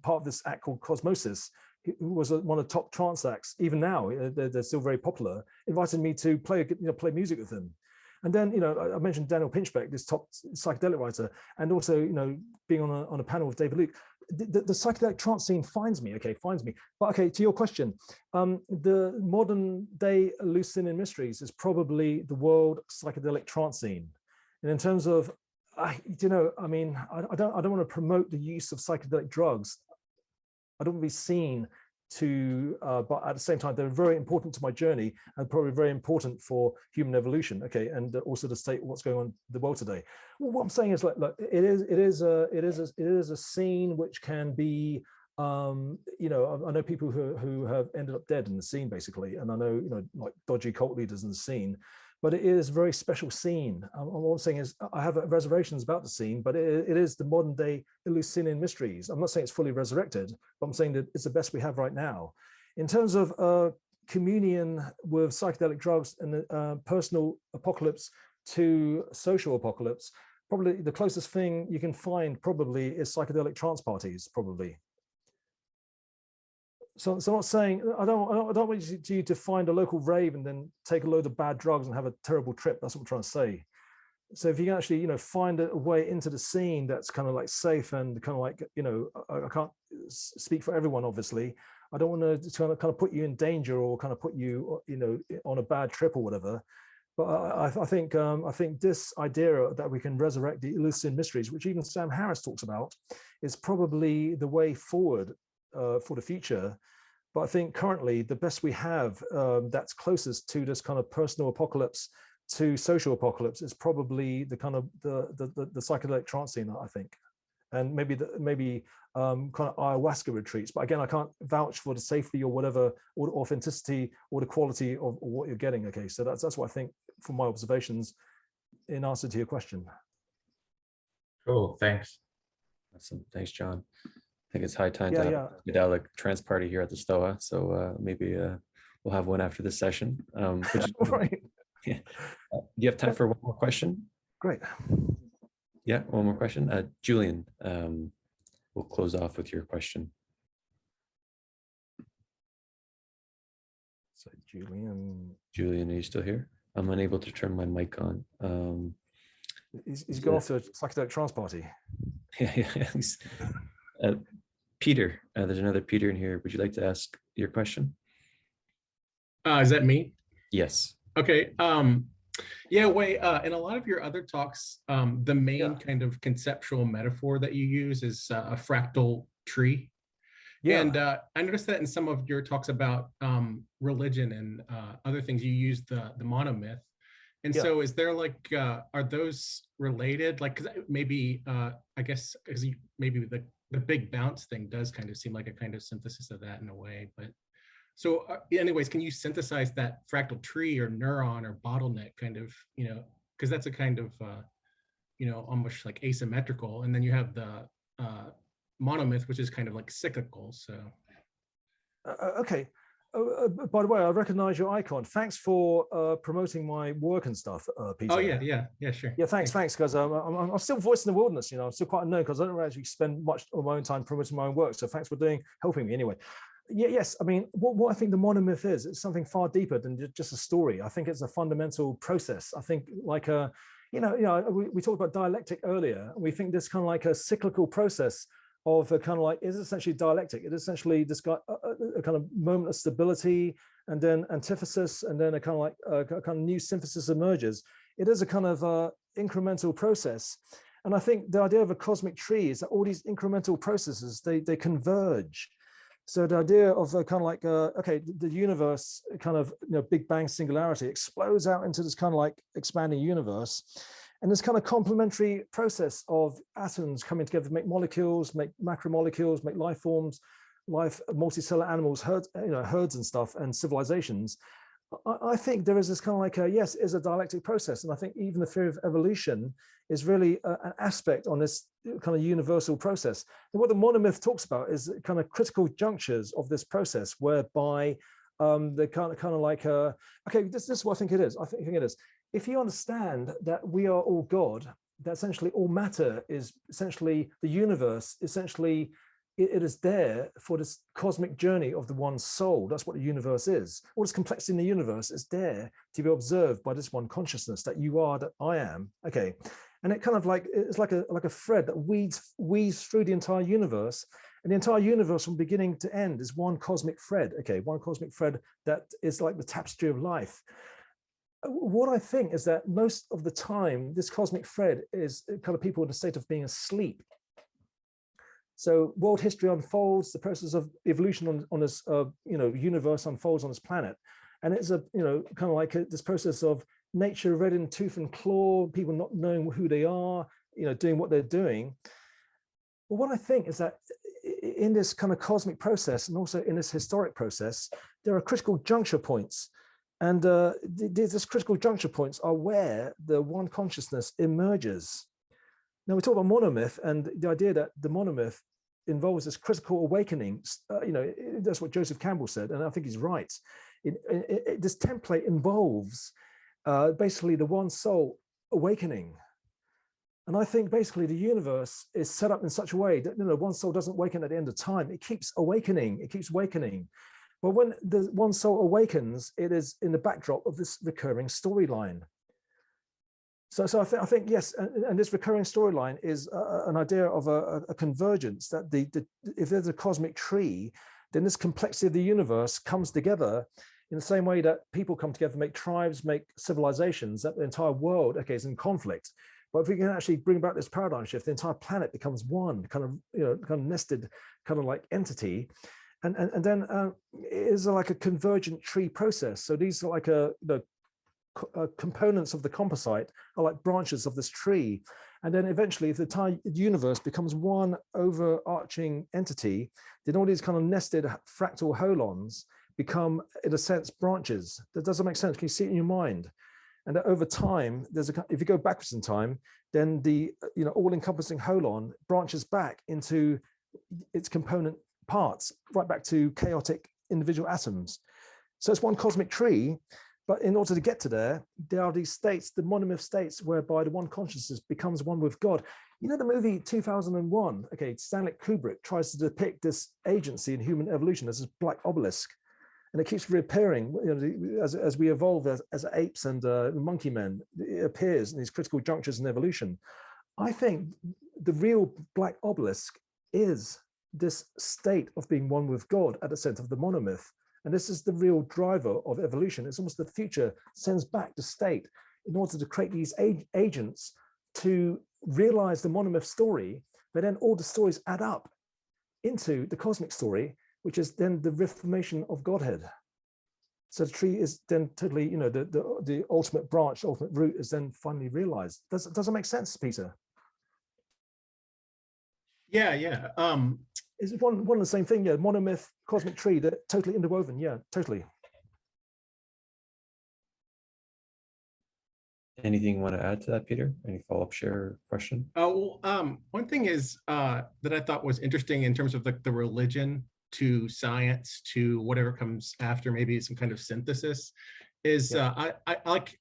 part of this act called Cosmosis, who was one of the top trance acts, even now, they're still very popular, invited me to play music with him. And then, I mentioned Daniel Pinchbeck, this top psychedelic writer, and also, being on a panel with David Luke. The psychedelic trance scene finds me. But okay, to your question, the modern day Eleusinian mysteries is probably the world psychedelic trance scene. And in terms of, I don't want to promote the use of psychedelic drugs. I don't want to be seen to, but at the same time, they're very important to my journey and probably very important for human evolution. Okay, and also to state what's going on in the world today. Well, what I'm saying is, like it is a scene which can be, I know people who have ended up dead in the scene basically, and I know like dodgy cult leaders in the scene. but it is a very special scene. What I'm saying is I have reservations about the scene, but it is the modern day Eleusinian mysteries. I'm not saying it's fully resurrected, but I'm saying that it's the best we have right now. In terms of communion with psychedelic drugs and the personal apocalypse to social apocalypse, probably the closest thing you can find probably is psychedelic trance parties, probably. So I'm not saying, I don't want you to find a local rave and then take a load of bad drugs and have a terrible trip. That's what I'm trying to say. So if you can actually, find a way into the scene that's kind of like safe and kind of like, I can't speak for everyone, obviously. I don't want to kind of put you in danger or kind of put you, on a bad trip or whatever. But I think this idea that we can resurrect the Eleusinian mysteries, which even Sam Harris talks about, is probably the way forward for the future. But I think currently the best we have that's closest to this kind of personal apocalypse to social apocalypse is probably the kind of the psychedelic trance scene, I think, and maybe kind of ayahuasca retreats. But again, I can't vouch for the safety or whatever, or the authenticity or the quality of what you're getting. Okay, so that's what I think from my observations in answer to your question. Cool, thanks. Awesome, thanks, John. I think it's high time to have Yeah. a psychedelic trance party here at the STOA. So maybe we'll have one after this session. Right. Yeah. Do you have time for one more question? Great. Yeah, one more question. Julian, we'll close off with your question. So Julian, are you still here? I'm unable to turn my mic on. He's gone off to a psychedelic trance party. Yeah. Peter, there's another Peter in here. Would you like to ask your question? Is that me? Yes. Okay. Yeah, Wei, in a lot of your other talks, the main kind of conceptual metaphor that you use is a fractal tree. Yeah. And I noticed that in some of your talks about religion and other things, you use the monomyth. And so is there like, are those related? Like, 'cause maybe, I guess, because maybe the big bounce thing does kind of seem like a kind of synthesis of that in a way. But so anyways, can you synthesize that fractal tree or neuron or bottleneck kind of, because that's a kind of, almost like asymmetrical. And then you have the monomyth, which is kind of like cyclical. So. Okay. By the way, I recognize your icon. Thanks for promoting my work and stuff, Peter. Oh yeah, sure. Yeah, thanks, because I'm still voicing the wilderness. I'm still quite unknown because I don't actually spend much of my own time promoting my own work. So thanks for helping me anyway. Yeah, yes. I mean, what I think the monomyth is, it's something far deeper than just a story. I think it's a fundamental process. I think like we talked about dialectic earlier. We think this kind of like a cyclical process of a kind of like, is essentially dialectic. It is essentially this a kind of moment of stability and then antithesis, and then a kind of like a kind of new synthesis emerges. It is a kind of incremental process. And I think the idea of a cosmic tree is that all these incremental processes, they converge. So the idea of a kind of like, okay, the universe kind of, Big Bang singularity explodes out into this kind of like expanding universe. And this kind of complementary process of atoms coming together to make molecules, make macromolecules, make life forms, multicellular animals, herds and stuff, and civilizations. I think there is this kind of like yes, is a dialectic process. And I think even the theory of evolution is really an aspect on this kind of universal process. And what the monomyth talks about is kind of critical junctures of this process, whereby they kind of like, okay, this is what I think it is. I think it is. If you understand that we are all God, that essentially all matter is essentially the universe, essentially it is there for this cosmic journey of the one soul. That's what the universe is. All this complexity in the universe is there to be observed by this one consciousness, that you are, that I am. Okay, and it kind of like, it's like a thread that weaves through the entire universe, and the entire universe from beginning to end is one cosmic thread. Okay, one cosmic thread that is like the tapestry of life. What I think is that most of the time, this cosmic thread is kind of people in a state of being asleep. So world history unfolds, the process of evolution on this, universe unfolds on this planet. And it's a, kind of like this process of nature red in tooth and claw, people not knowing who they are, doing what they're doing. But what I think is that in this kind of cosmic process, and also in this historic process, there are critical juncture points. And these critical juncture points are where the one consciousness emerges. Now we talk about monomyth, and the idea that the monomyth involves this critical awakening. That's what Joseph Campbell said, and I think he's right. This template involves basically the one soul awakening. And I think basically the universe is set up in such a way that one soul doesn't awaken at the end of time. It keeps awakening. It keeps awakening. But when the one soul awakens, it is in the backdrop of this recurring storyline. So I think yes, and this recurring storyline is an idea of a convergence, that if there's a cosmic tree, then this complexity of the universe comes together in the same way that people come together, make tribes, make civilizations, that the entire world, okay, is in conflict. But if we can actually bring about this paradigm shift, the entire planet becomes one kind of nested kind of like entity. And then it is like a convergent tree process. So these are like components of the composite are like branches of this tree. And then eventually, if the entire universe becomes one overarching entity, then all these kind of nested fractal holons become, in a sense, branches. That doesn't make sense. Can you see it in your mind? And that over time, if you go backwards in time, then the all-encompassing holon branches back into its component parts, right back to chaotic individual atoms. So it's one cosmic tree, but in order to get to there are these states, the monomyth states, whereby the one consciousness becomes one with God. You know the movie 2001, okay, Stanley Kubrick tries to depict this agency in human evolution as this black obelisk, and it keeps reappearing, as we evolve as apes and monkey men. It appears in these critical junctures in evolution. I think the real black obelisk is this state of being one with God at the center of the monomyth. And this is the real driver of evolution. It's almost the future sends back the state in order to create these agents to realize the monomyth story, but then all the stories add up into the cosmic story, which is then the reformation of Godhead. So the tree is then totally, the ultimate branch, ultimate root is then finally realized. Does it make sense, Peter? Yeah. It's one and the same thing, yeah. Monomyth, cosmic tree, they're totally interwoven, yeah, totally. Anything you want to add to that, Peter? Any follow-up share question? One thing is that I thought was interesting in terms of like the religion to science to whatever comes after, maybe some kind of synthesis, is I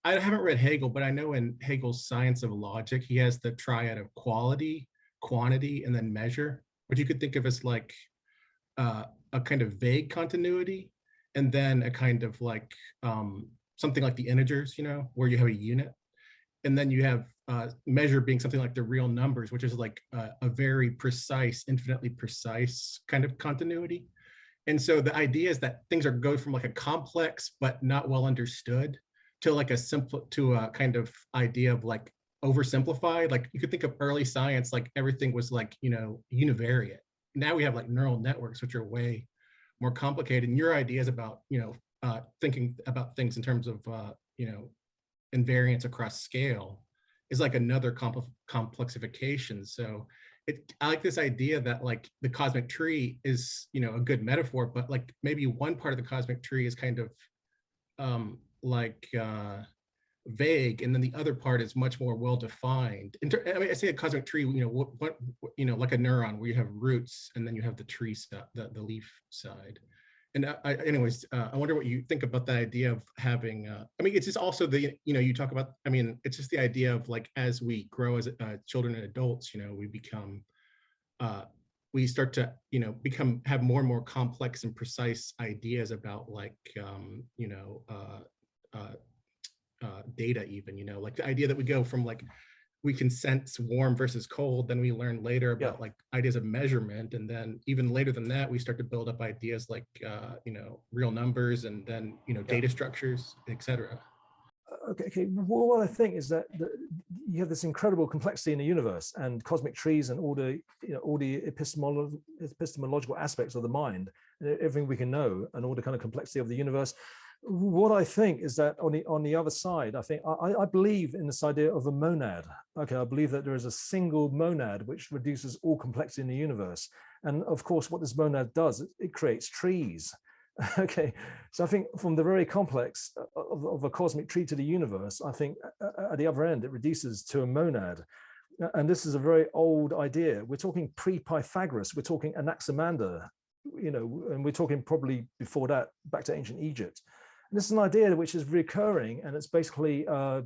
haven't read Hegel, but I know in Hegel's Science of Logic, he has the triad of quality, quantity, and then measure, which you could think of as like a kind of vague continuity, and then a kind of like something like the integers, where you have a unit. And then you have measure being something like the real numbers, which is like a very precise, infinitely precise kind of continuity. And so the idea is that things go from like a complex but not well understood to like a kind of idea of like oversimplified. Like you could think of early science, like everything was like, univariate. Now we have like neural networks, which are way more complicated. And your ideas about, thinking about things in terms of, invariance across scale is like another complexification. So I like this idea that like the cosmic tree is, a good metaphor, but like maybe one part of the cosmic tree is kind of vague, and then the other part is much more well-defined. I say a cosmic tree, like a neuron where you have roots and then you have the tree side, the leaf side. And I wonder what you think about the idea of having, it's just also you talk about, it's just the idea of like, as we grow as children and adults, we become, we start to, have more and more complex and precise ideas about like, data even, like the idea that we go from like, we can sense warm versus cold, then we learn later about like ideas of measurement, and then even later than that we start to build up ideas like real numbers, and then data structures, etc. Okay. Well, what I think is that you have this incredible complexity in the universe and cosmic trees and all the epistemological aspects of the mind, and everything we can know, and all the kind of complexity of the universe. What I think is that on the other side, I believe in this idea of a monad. Okay, I believe that there is a single monad which reduces all complexity in the universe. And of course, what this monad does, it creates trees. Okay, so I think from the very complex of a cosmic tree to the universe, I think at the other end, it reduces to a monad. And this is a very old idea. We're talking pre-Pythagoras, we're talking Anaximander, and we're talking probably before that, back to ancient Egypt. And this is an idea which is recurring, and it's basically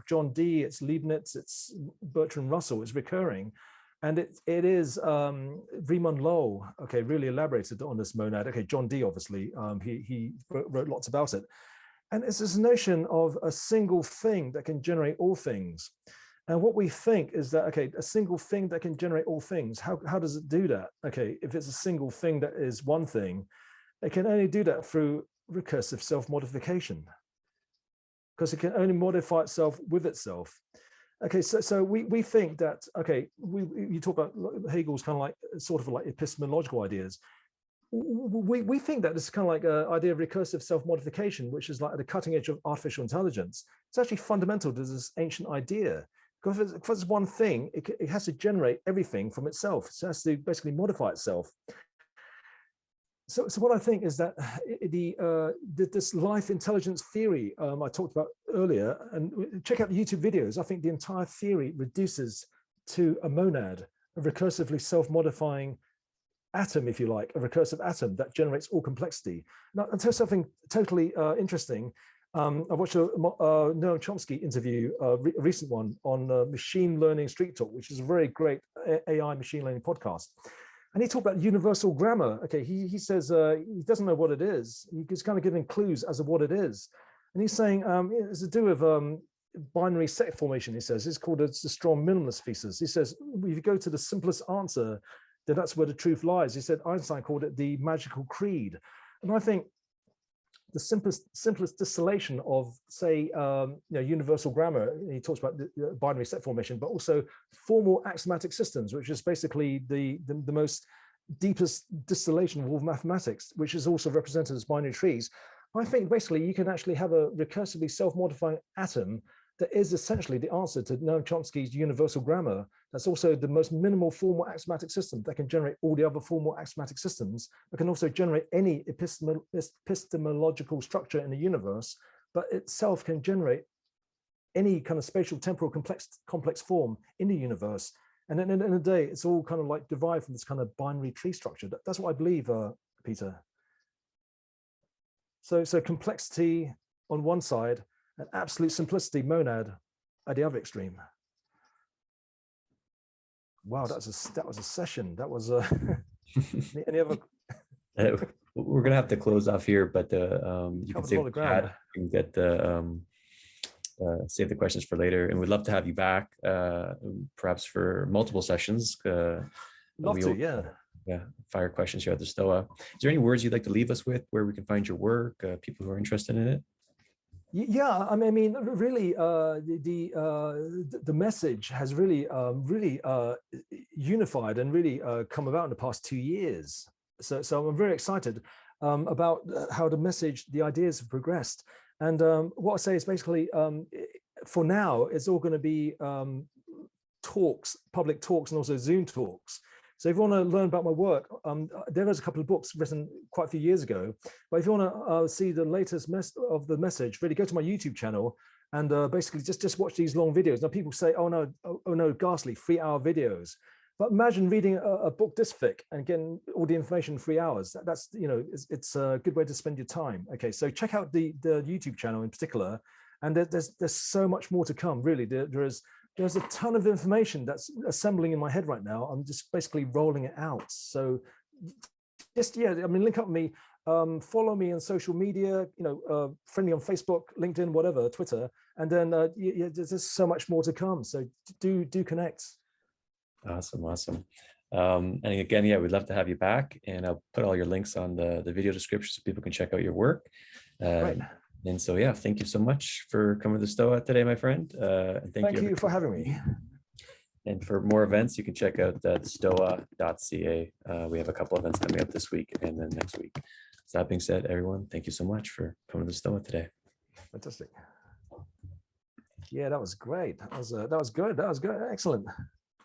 John Dee, it's Leibniz, it's Bertrand Russell, it's recurring. And it is Riemann Lowell, okay, really elaborated on this monad. Okay, John Dee, obviously, he wrote lots about it. And it's this notion of a single thing that can generate all things. And what we think is that, okay, a single thing that can generate all things, how does it do that? Okay, if it's a single thing that is one thing, it can only do that through recursive self-modification, because it can only modify itself with itself. Okay, so we think that, okay, you talk about Hegel's kind of like sort of like epistemological ideas. We think that this is kind of like an idea of recursive self-modification, which is like at the cutting edge of artificial intelligence. It's actually fundamental to this ancient idea. Because if it's one thing, it has to generate everything from itself. So it has to basically modify itself. So what I think is that this life intelligence theory I talked about earlier, and check out the YouTube videos, I think the entire theory reduces to a monad, a recursively self-modifying atom, if you like, a recursive atom that generates all complexity. Now, I'll tell you something totally interesting. I watched a Noam Chomsky interview, a recent one on Machine Learning Street Talk, which is a very great AI machine learning podcast. And he talked about universal grammar. Okay, he says he doesn't know what it is. He's kind of giving clues as to what it is. And he's saying it's to do with binary set formation, he says. It's called the strong minimalist thesis. He says, if you go to the simplest answer, then that's where the truth lies. He said Einstein called it the magical creed. And I think the simplest distillation of, say, universal grammar, he talks about the binary set formation, but also formal axiomatic systems, which is basically the most deepest distillation of all mathematics, which is also represented as binary trees. I think basically you can actually have a recursively self-modifying atom that is essentially the answer to Noam Chomsky's universal grammar. That's also the most minimal formal axiomatic system that can generate all the other formal axiomatic systems, but can also generate any epistemological structure in the universe, but itself can generate any kind of spatial temporal complex form in the universe. And then in the day, it's all kind of like derived from this kind of binary tree structure. That's what I believe, Peter. So complexity on one side, and absolute simplicity, monad, at the other extreme. Wow, that was a session. That was any other? We're gonna have to close off here, but you can save the chat. You can get the save the questions for later, and we'd love to have you back, perhaps for multiple sessions. Love to, yeah. Yeah, fire questions here at the Stoa. Is there any words you'd like to leave us with, where we can find your work, people who are interested in it? Yeah, I mean, really, the message has really unified and really come about in the past 2 years. So I'm very excited about how the message, the ideas have progressed. And what I say is basically, for now, it's all going to be talks, public talks, and also Zoom talks. So if you want to learn about my work, there is a couple of books written quite a few years ago. But if you want to see the latest of the message, really go to my YouTube channel and basically just watch these long videos. Now people say, oh no, ghastly 3-hour videos. But imagine reading a book this thick and getting all the information in 3 hours. That's it's a good way to spend your time. Okay, so check out the YouTube channel in particular, and there's so much more to come. Really, there's a ton of information that's assembling in my head right now. I'm just basically rolling it out. So just, yeah, I mean, link up with me, follow me on social media, friendly on Facebook, LinkedIn, whatever, Twitter. And then there's so much more to come. So do connect. Awesome. And again, yeah, we'd love to have you back, and I'll put all your links on the video description so people can check out your work. Right. And so, yeah, thank you so much for coming to the Stoa today, my friend. And thank you for having me. And for more events, you can check out thestoa.ca. We have a couple events coming up this week and then next week. So that being said, everyone, thank you so much for coming to the Stoa today. Fantastic. Yeah, that was great. That was good. Excellent.